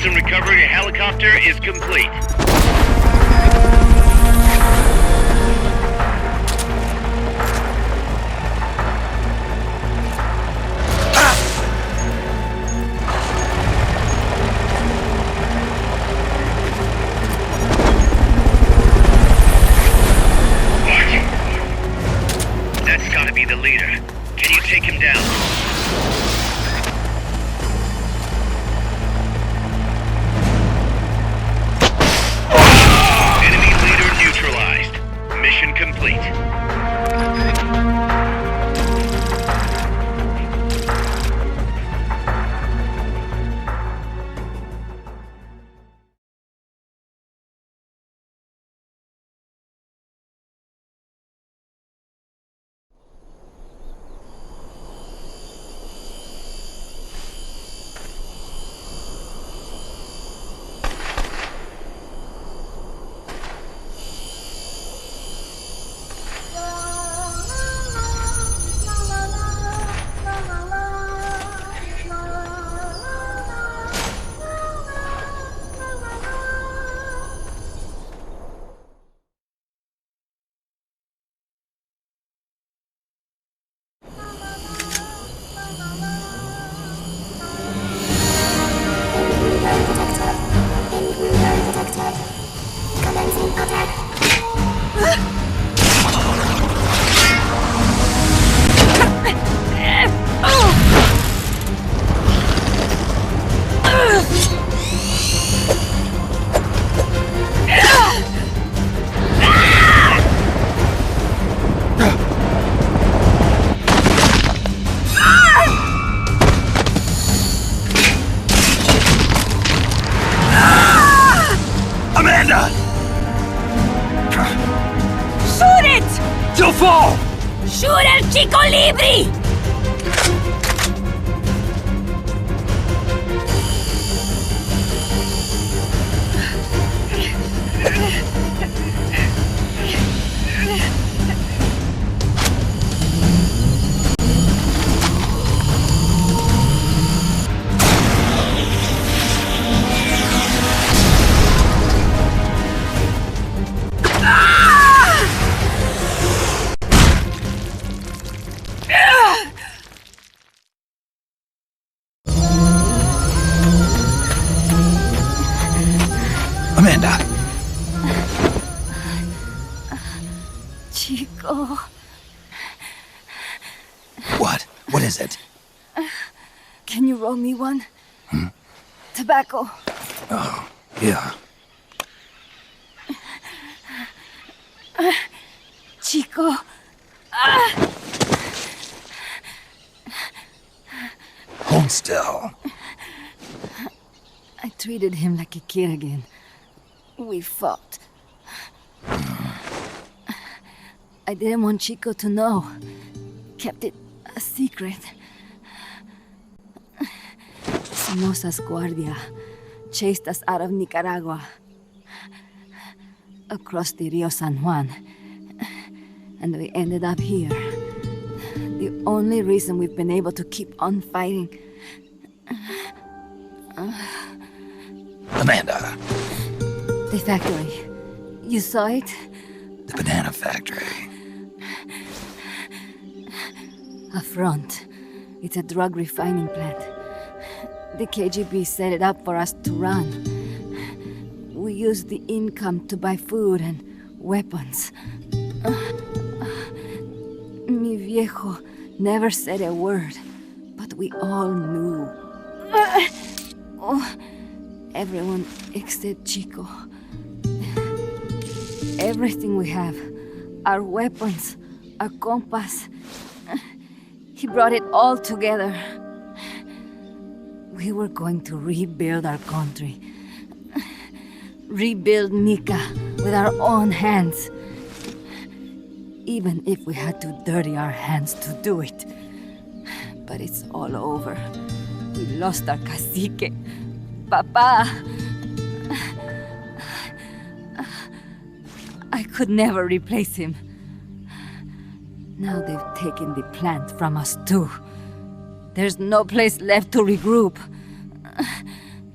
Recovery helicopter is complete. fall! ¡Shoot el Chico Libri! Amanda! Chico. What? What is it? Can you roll me one? Tobacco. Oh, yeah. Chico. Hold still. I treated him like a kid again. We fought. I didn't want Chico to know. Kept it a secret. Somoza's Guardia chased us out of Nicaragua. Across the Rio San Juan. And we ended up here. The only reason we've been able to keep on fighting. Amanda. The factory. You saw it? The banana factory. A front. It's a drug refining plant. The KGB set it up for us to run. We used the income to buy food and weapons. Mi viejo never said a word, but we all knew. Everyone except Chico. Everything we have. Our weapons, our compass. He brought it all together. We were going to rebuild our country. Rebuild Nika with our own hands. Even if we had to dirty our hands to do it. But it's all over. We lost our cacique. Papa. I could never replace him. Now they've taken the plant from us too. There's no place left to regroup.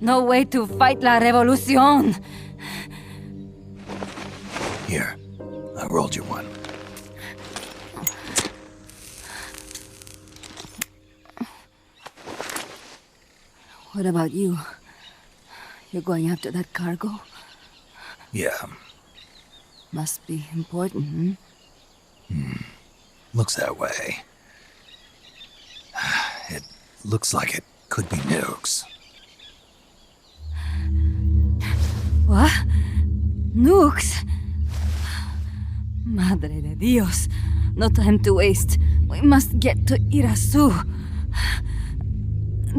No way to fight la revolución. Here, I rolled you one. What about you? You're going after that cargo? Yeah. Must be important, Looks that way. It looks like it could be nukes. What? Nukes? Madre de Dios. No time to waste. We must get to Irasu.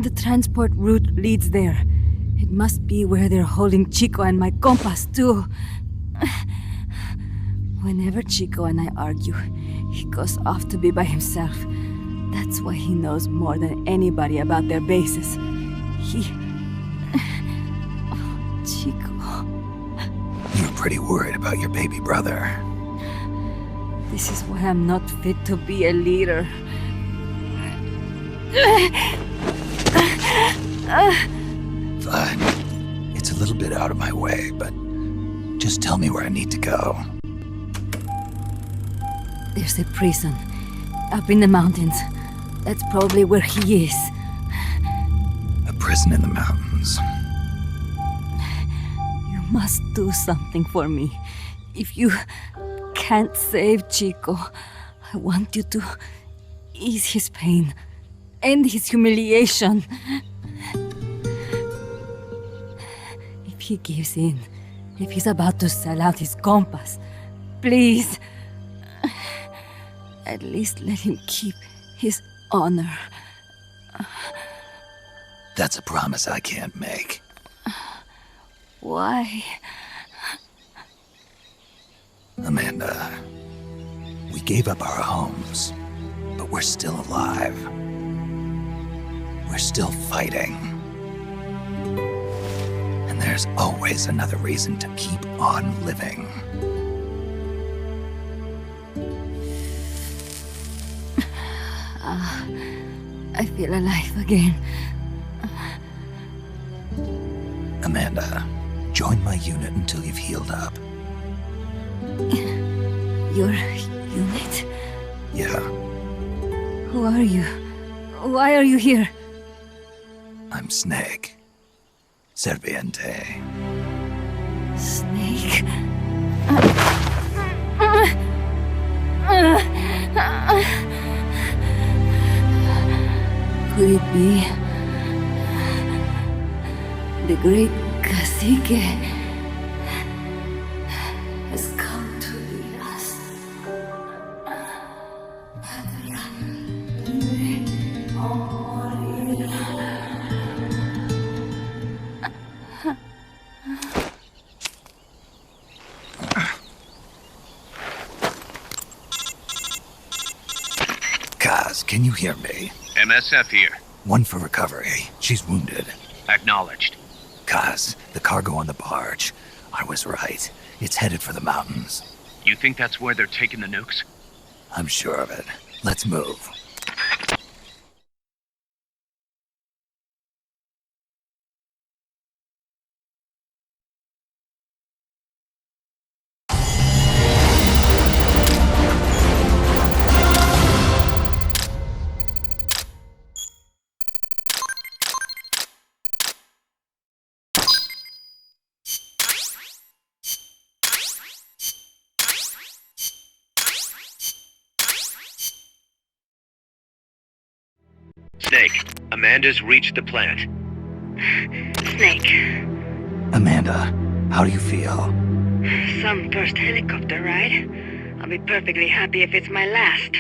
The transport route leads there. It must be where they're holding Chico and my compas, too. Whenever Chico and I argue, he goes off to be by himself. That's why he knows more than anybody about their bases. Oh, Chico. You're pretty worried about your baby brother. This is why I'm not fit to be a leader. Fine. It's a little bit out of my way, but just tell me where I need to go. There's a prison up in the mountains. That's probably where he is. A prison in the mountains. You must do something for me. If you can't save Chico, I want you to ease his pain, end his humiliation. If he gives in, if he's about to sell out his compass, please, at least let him keep his honor. That's a promise I can't make. Why? Amanda, We gave up our homes, but we're still alive. We're still fighting. And there's always another reason to keep on living. I feel alive again. Amanda, join my unit until you've healed up. Your unit? Yeah. Who are you? Why are you here? I'm Snake. Serviente. Snake? Could it be the great cacique has come to lead us? Kaz, can you hear me? MSF here. One for recovery. She's wounded. Acknowledged. Kaz, the cargo on the barge. I was right. It's headed for the mountains. You think that's where they're taking the nukes? I'm sure of it. Let's move. Snake, Amanda's reached the plant. Snake, Amanda, how do you feel? some first helicopter ride. I'll be perfectly happy if it's my last.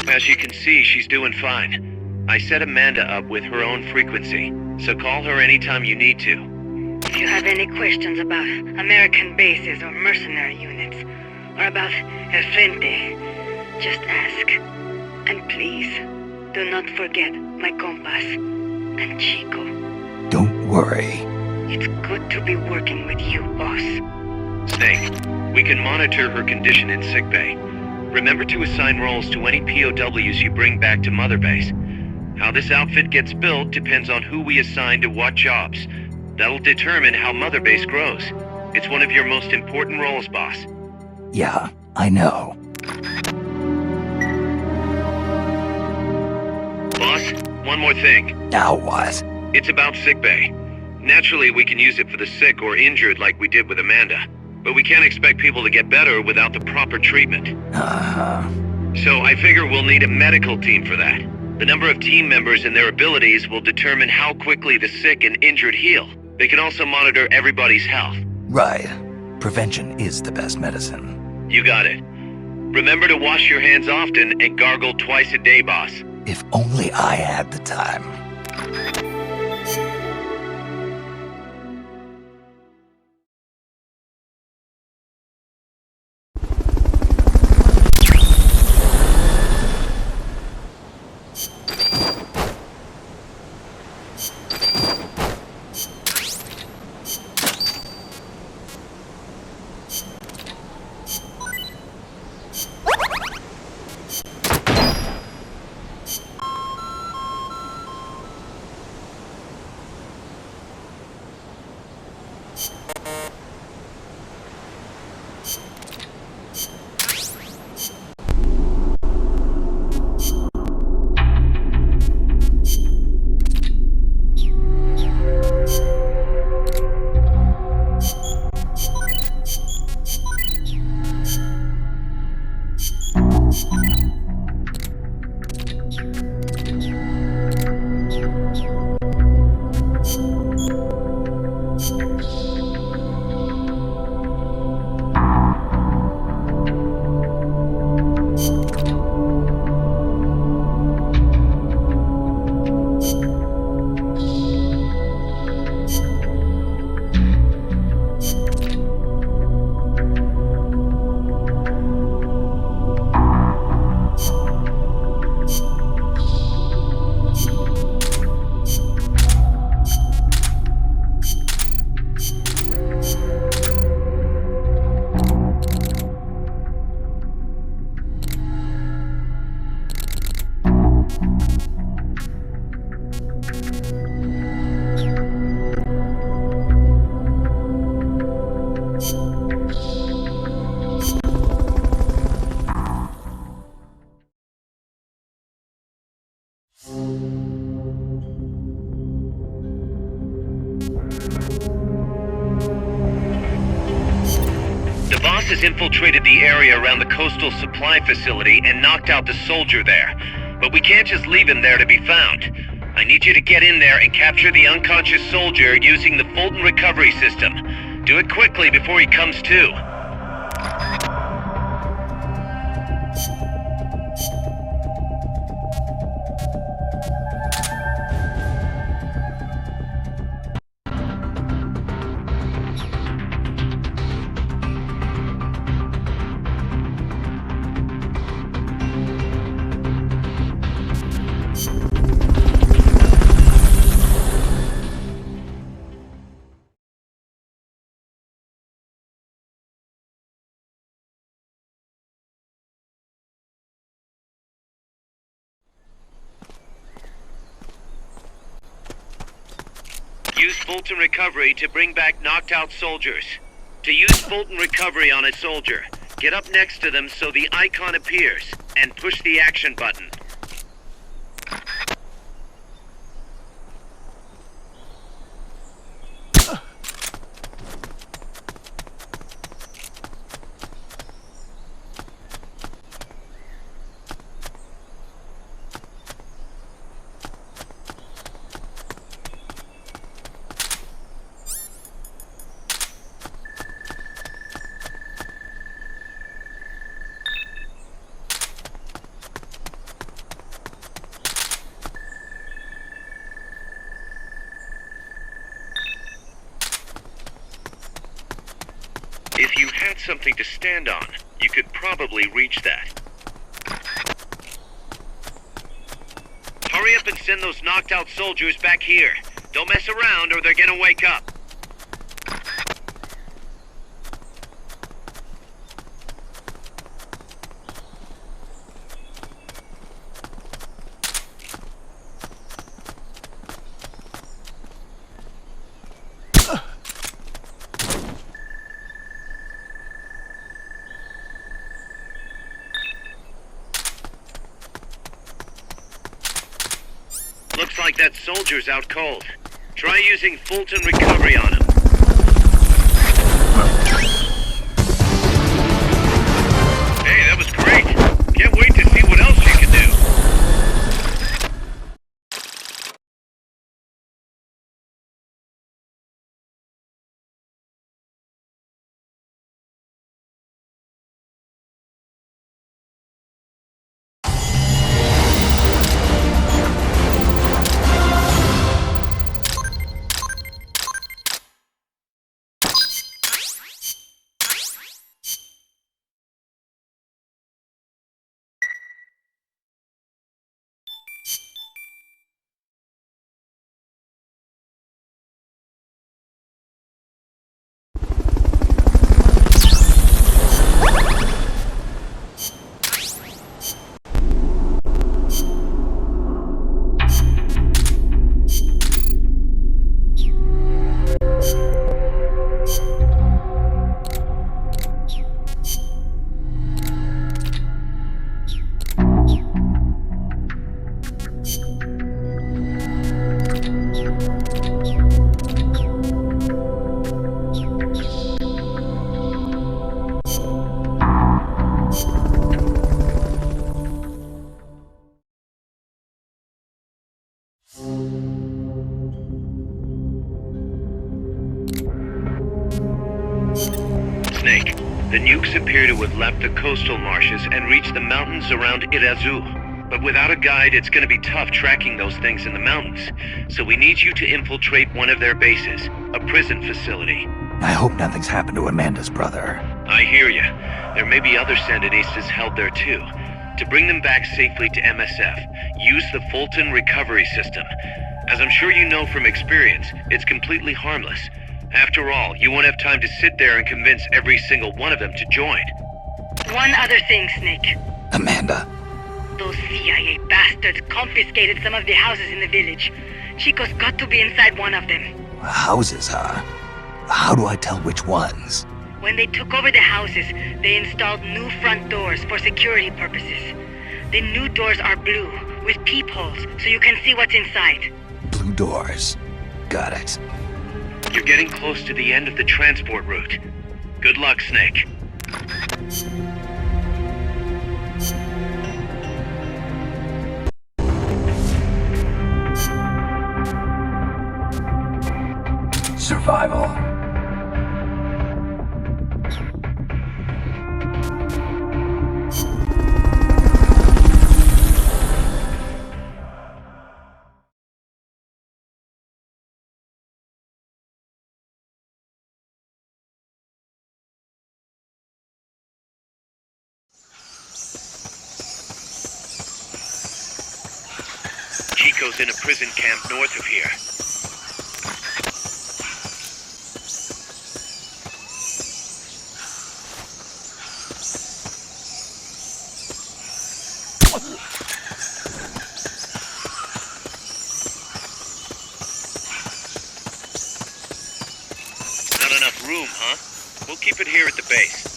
As you can see, she's doing fine. I set Amanda up with her own frequency, so call her anytime you need to. If you have any questions about American bases or mercenary units, or about El Frente, just ask. And please, do not forget my compass and Chico. Don't worry. It's good to be working with you, boss. Snake, we can monitor her condition in sickbay. Remember to assign roles to any POWs you bring back to Mother Base. How this outfit gets built depends on who we assign to what jobs. That'll determine how Mother Base grows. It's one of your most important roles, boss. Yeah, I know. Boss, one more thing. Now what? It's about sickbay. Naturally, we can use it for the sick or injured like we did with Amanda. But we can't expect people to get better without the proper treatment. Uh-huh. So I figure we'll need a medical team for that. The number of team members and their abilities will determine how quickly the sick and injured heal. They can also monitor everybody's health. Right. Prevention is the best medicine. You got it. Remember to wash your hands often and gargle twice a day, boss. If only I had the time. The boss has infiltrated the area around the coastal supply facility and knocked out the soldier there. But we can't just leave him there to be found. I need you to get in there and capture the unconscious soldier using the Fulton recovery system. Do it quickly before he comes to. Use Fulton Recovery to bring back knocked out soldiers. To use Fulton Recovery on a soldier, get up next to them so the icon appears, and push the action button. If you had something to stand on, you could probably reach that. Hurry up and send those knocked out soldiers back here. Don't mess around or they're gonna wake up. Looks like that soldier's out cold. Try using Fulton Recovery on him. Hey, that was great. Can't wait to see what else you can do. Snake, the nukes appear to have left the coastal marshes and reached the mountains around Irazu. But without a guide, it's gonna be tough tracking those things in the mountains. So we need you to infiltrate one of their bases, a prison facility. I hope nothing's happened to Amanda's brother. I hear ya. There may be other Sandinistas held there too. To bring them back safely to MSF, use the Fulton recovery system. As I'm sure you know from experience, it's completely harmless. After all, you won't have time to sit there and convince every single one of them to join. One other thing, Snake. Amanda. Those CIA bastards confiscated some of the houses in the village. Chico's got to be inside one of them. Houses, huh? How do I tell which ones? When they took over the houses, they installed new front doors for security purposes. The new doors are blue, with peepholes, so you can see what's inside. Blue doors. Got it. You're getting close to the end of the transport route. Good luck, Snake. Survival. Chico's in a prison camp north of here. Not enough room, huh? We'll keep it here at the base.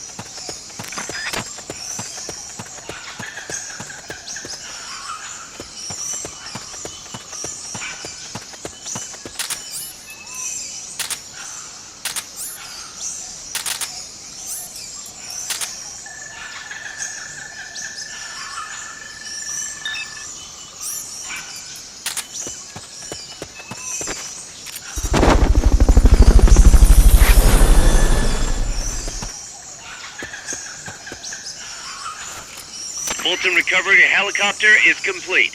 Fulton recovery helicopter is complete.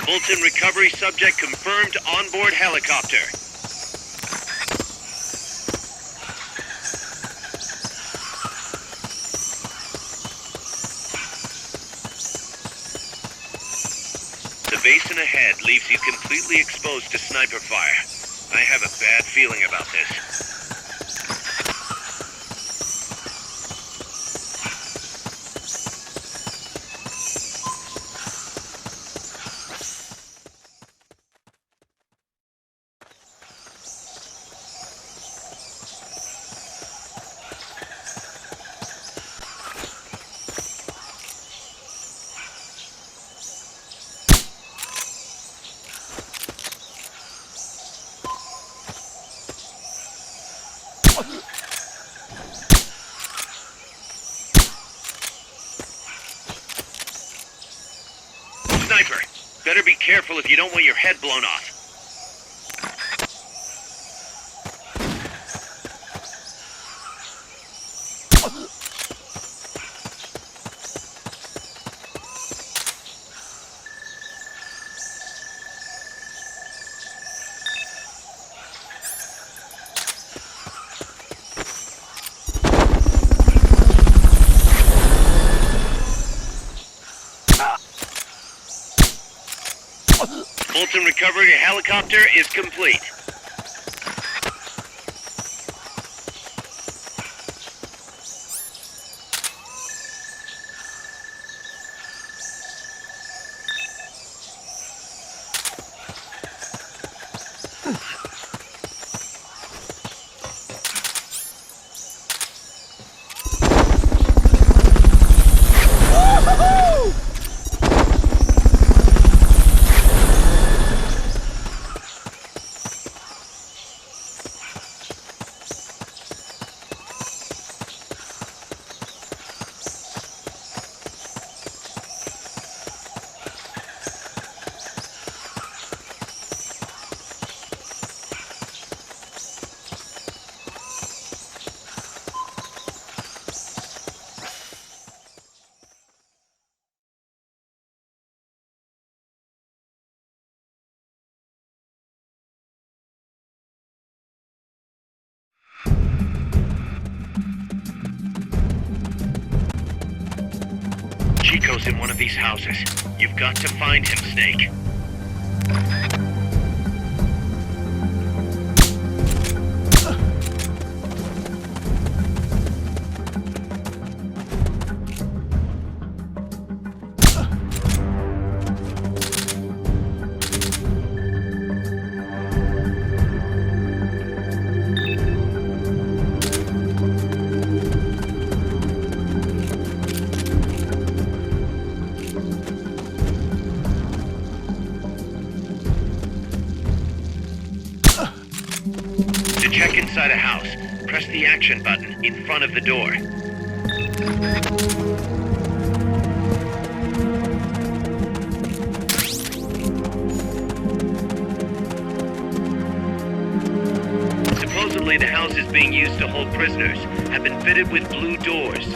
Fulton recovery subject confirmed onboard helicopter. The basin ahead leaves you completely exposed to sniper fire. I have a bad feeling about this. Sniper, better be careful if you don't want your head blown off. Fulton recovery helicopter is complete. Chico's in one of these houses. You've got to find him, Snake. action button in front of the door. Supposedly the houses being used to hold prisoners have been fitted with blue doors.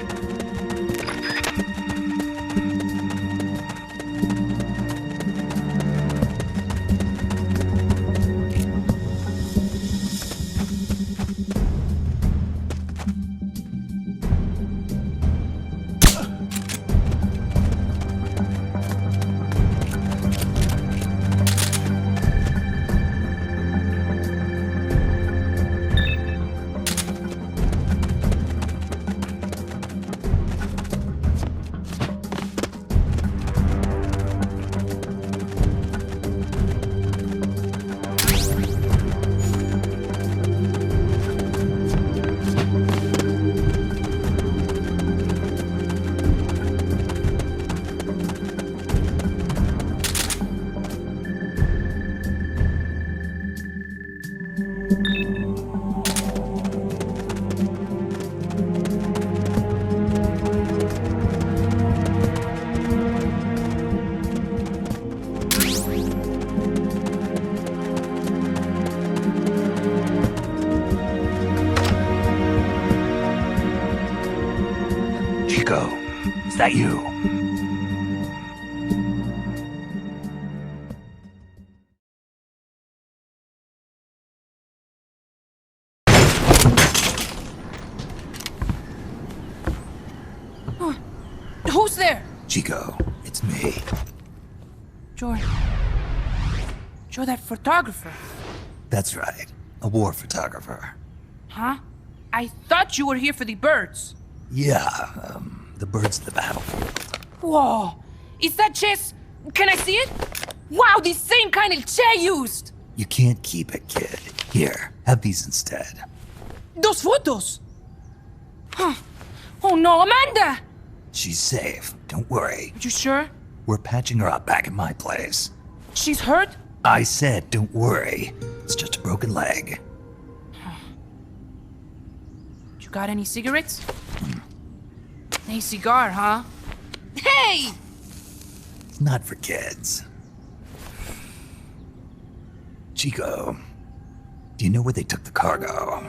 Is that you? Who's there? Chico, it's me. You're that photographer. That's right. A war photographer. Huh? I thought you were here for the birds. Yeah, the birds of the battlefield. Whoa! Is that chess? Can I see it? Wow, the same kind of chair used! You can't keep it, kid. Here, have these instead. Those photos! Huh. Oh no, Amanda! She's safe. Don't worry. You sure? We're patching her up back at my place. She's hurt? I said don't worry. It's just a broken leg. You got any cigarettes? A cigar, huh? Hey! It's not for kids. Chico, do you know where they took the cargo?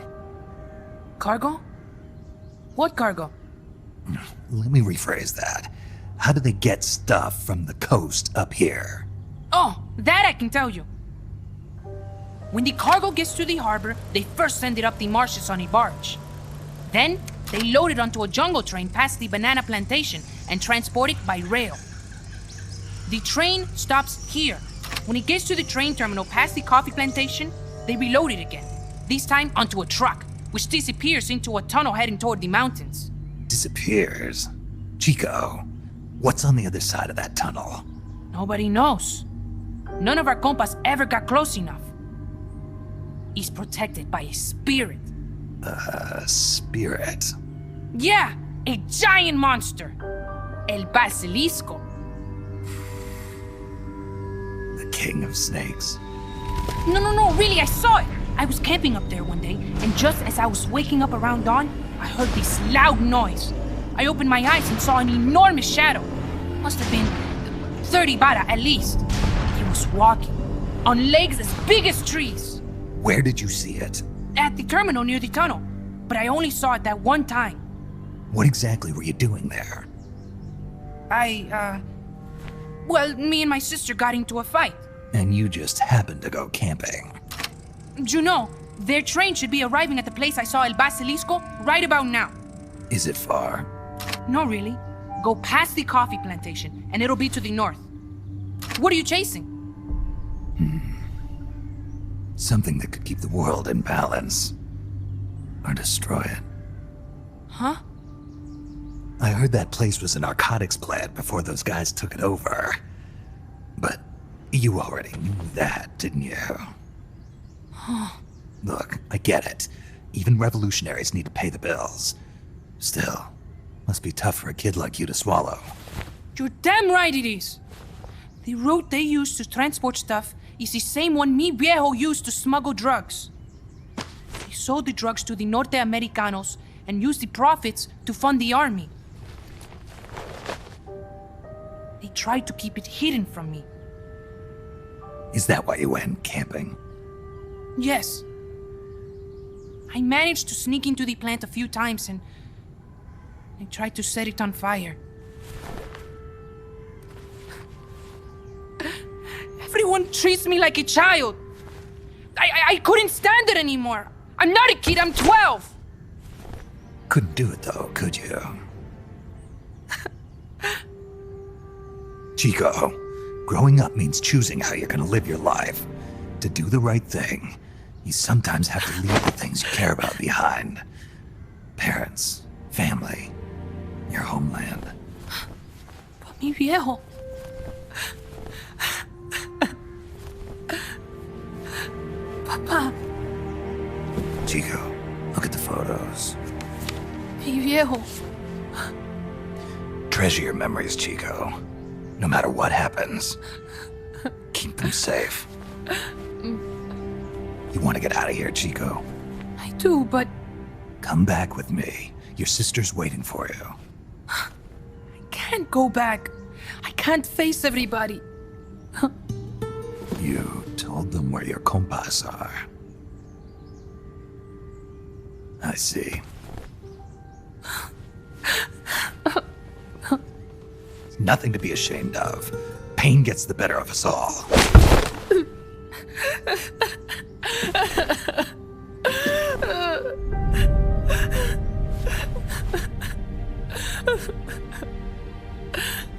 Cargo? What cargo? Let me rephrase that. How do they get stuff from the coast up here? Oh, that I can tell you. When the cargo gets to the harbor, they first send it up the marshes on a barge. Then, they load it onto a jungle train past the banana plantation and transport it by rail. The train stops here. When it gets to the train terminal past the coffee plantation, they reload it again, this time onto a truck, which disappears into a tunnel heading toward the mountains. Disappears? Chico, what's on the other side of that tunnel? Nobody knows. None of our compas ever got close enough. He's protected by a spirit. A spirit? Yeah, a giant monster. El Basilisco. The king of snakes. No, really, I saw it. I was camping up there one day, and just as I was waking up around dawn, I heard this loud noise. I opened my eyes and saw an enormous shadow. Must have been 30 bara at least. He was walking, on legs as big as trees. Where did you see it? At the terminal near the tunnel, but I only saw it that one time. What exactly were you doing there? Well, me and my sister got into a fight. And you just happened to go camping. You know, their train should be arriving at the place I saw El Basilisco right about now. Is it far? No, really. Go past the coffee plantation, and it'll be to the north. What are you chasing? Something that could keep the world in balance. Or destroy it. Huh? I heard that place was a narcotics plant before those guys took it over. But you already knew that, didn't you? Huh. Look, I get it. Even revolutionaries need to pay the bills. Still, must be tough for a kid like you to swallow. You're damn right it is. The route they use to transport stuff is the same one mi viejo used to smuggle drugs. They sold the drugs to the Norte Americanos and used the profits to fund the army. They tried to keep it hidden from me. Is that why you went camping? Yes. I managed to sneak into the plant a few times and I tried to set it on fire. Everyone treats me like a child. I couldn't stand it anymore. I'm not a kid, I'm 12. Couldn't do it though, could you? Chico, growing up means choosing how you're gonna live your life. To do the right thing, you sometimes have to leave the things you care about behind. Parents, family, your homeland. But mi viejo. Papa. Chico, look at the photos. Mi viejo. Treasure your memories, Chico. No matter what happens, keep them safe. You want to get out of here, Chico? I do, but... Come back with me. Your sister's waiting for you. I can't go back. I can't face everybody. You told them where your compas are. I see. Nothing to be ashamed of. Pain gets the better of us all.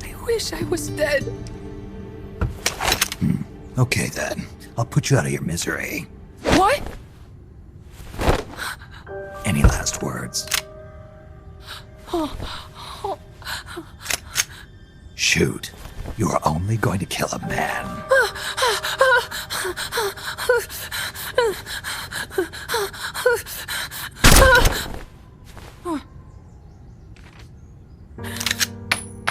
I wish I was dead. Okay then. I'll put you out of your misery. What? Any last words? Shoot. You are only going to kill a man.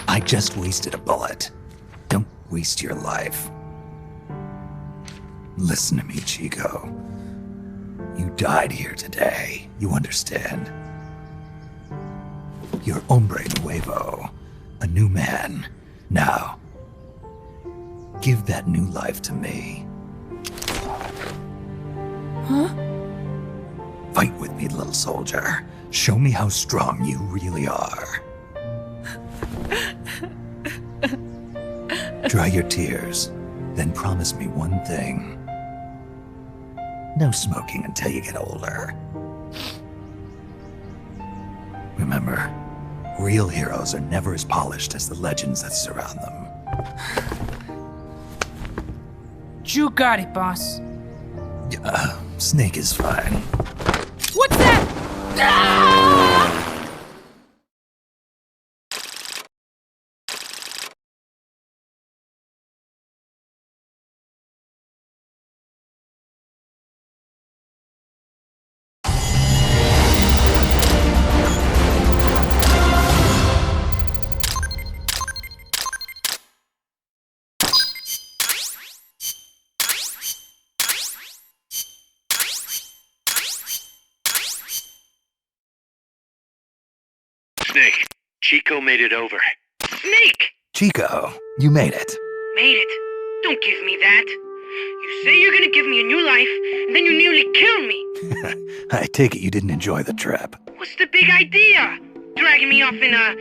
I just wasted a bullet. Don't waste your life. Listen to me, Chico. You died here today. You understand? You're hombre nuevo. A new man. Now, give that new life to me. Huh? Fight with me, little soldier. Show me how strong you really are. Dry your tears, then promise me one thing. No smoking until you get older. Remember, real heroes are never as polished as the legends that surround them. You got it, boss. Snake is fine. What's that? Ah! Snake, Chico made it over. Snake! Chico, you made it. Made it. Don't give me that. You say you're gonna give me a new life, and then you nearly kill me. I take it you didn't enjoy the trip. What's the big idea? Dragging me off in a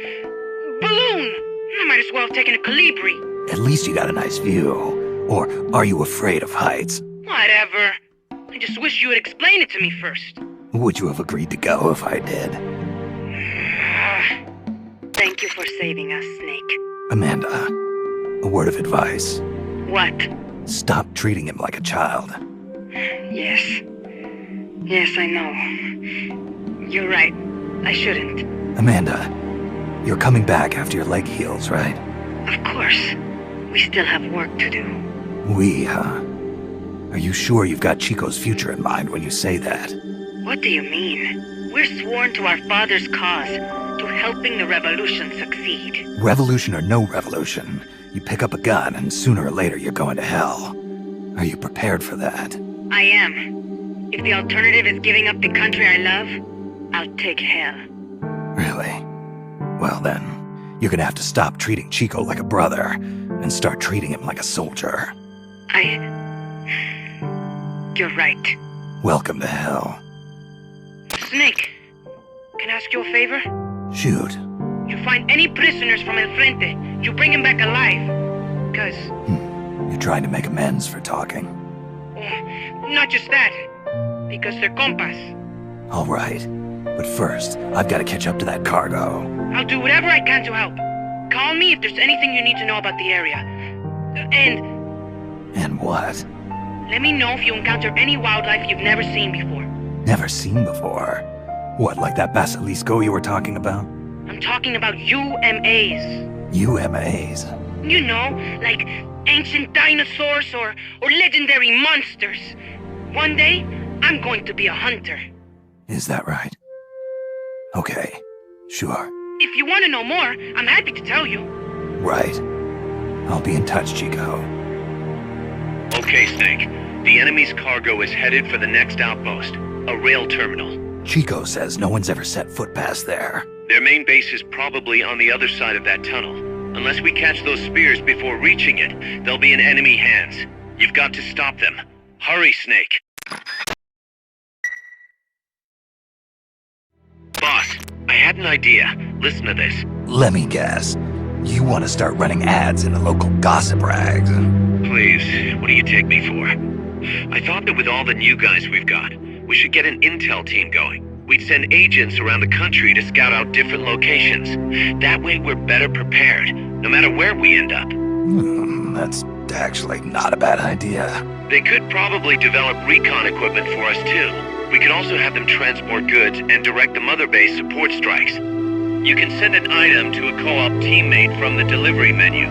balloon. I might as well have taken a Calibri. At least you got a nice view. Or are you afraid of heights? Whatever. I just wish you would explain it to me first. Would you have agreed to go if I did? Thank you for saving us, Snake. Amanda, a word of advice. What? Stop treating him like a child. Yes. Yes, I know. You're right. I shouldn't. Amanda, you're coming back after your leg heals, right? Of course. We still have work to do. We, huh? Are you sure you've got Chico's future in mind when you say that? What do you mean? We're sworn to our father's cause, to helping the revolution succeed. Revolution or no revolution, you pick up a gun and sooner or later you're going to hell. Are you prepared for that? I am. If the alternative is giving up the country I love, I'll take hell. Really? Well then, you're gonna have to stop treating Chico like a brother and start treating him like a soldier. You're right. Welcome to hell. Snake, can I ask you a favor? Shoot. You find any prisoners from El Frente, you bring them back alive. Cause... You're trying to make amends for talking. Not just that. Because they're compas. All right. But first, I've got to catch up to that cargo. I'll do whatever I can to help. Call me if there's anything you need to know about the area. And what? Let me know if you encounter any wildlife you've never seen before. Never seen before? What, like that basilisco you were talking about? I'm talking about UMAs. UMAs? You know, like ancient dinosaurs or legendary monsters. One day, I'm going to be a hunter. Is that right? Okay, sure. If you want to know more, I'm happy to tell you. Right. I'll be in touch, Chico. Okay, Snake. The enemy's cargo is headed for the next outpost, a rail terminal. Chico says no one's ever set foot past there. Their main base is probably on the other side of that tunnel. Unless we catch those spears before reaching it, they'll be in enemy hands. You've got to stop them. Hurry, Snake. Boss, I had an idea. Listen to this. Let me guess. You want to start running ads in the local gossip rags? Please, what do you take me for? I thought that with all the new guys we've got, we should get an intel team going. We'd send agents around the country to scout out different locations. That way we're better prepared, no matter where we end up. That's actually not a bad idea. They could probably develop recon equipment for us too. We could also have them transport goods and direct the mother base support strikes. You can send an item to a co-op teammate from the delivery menu.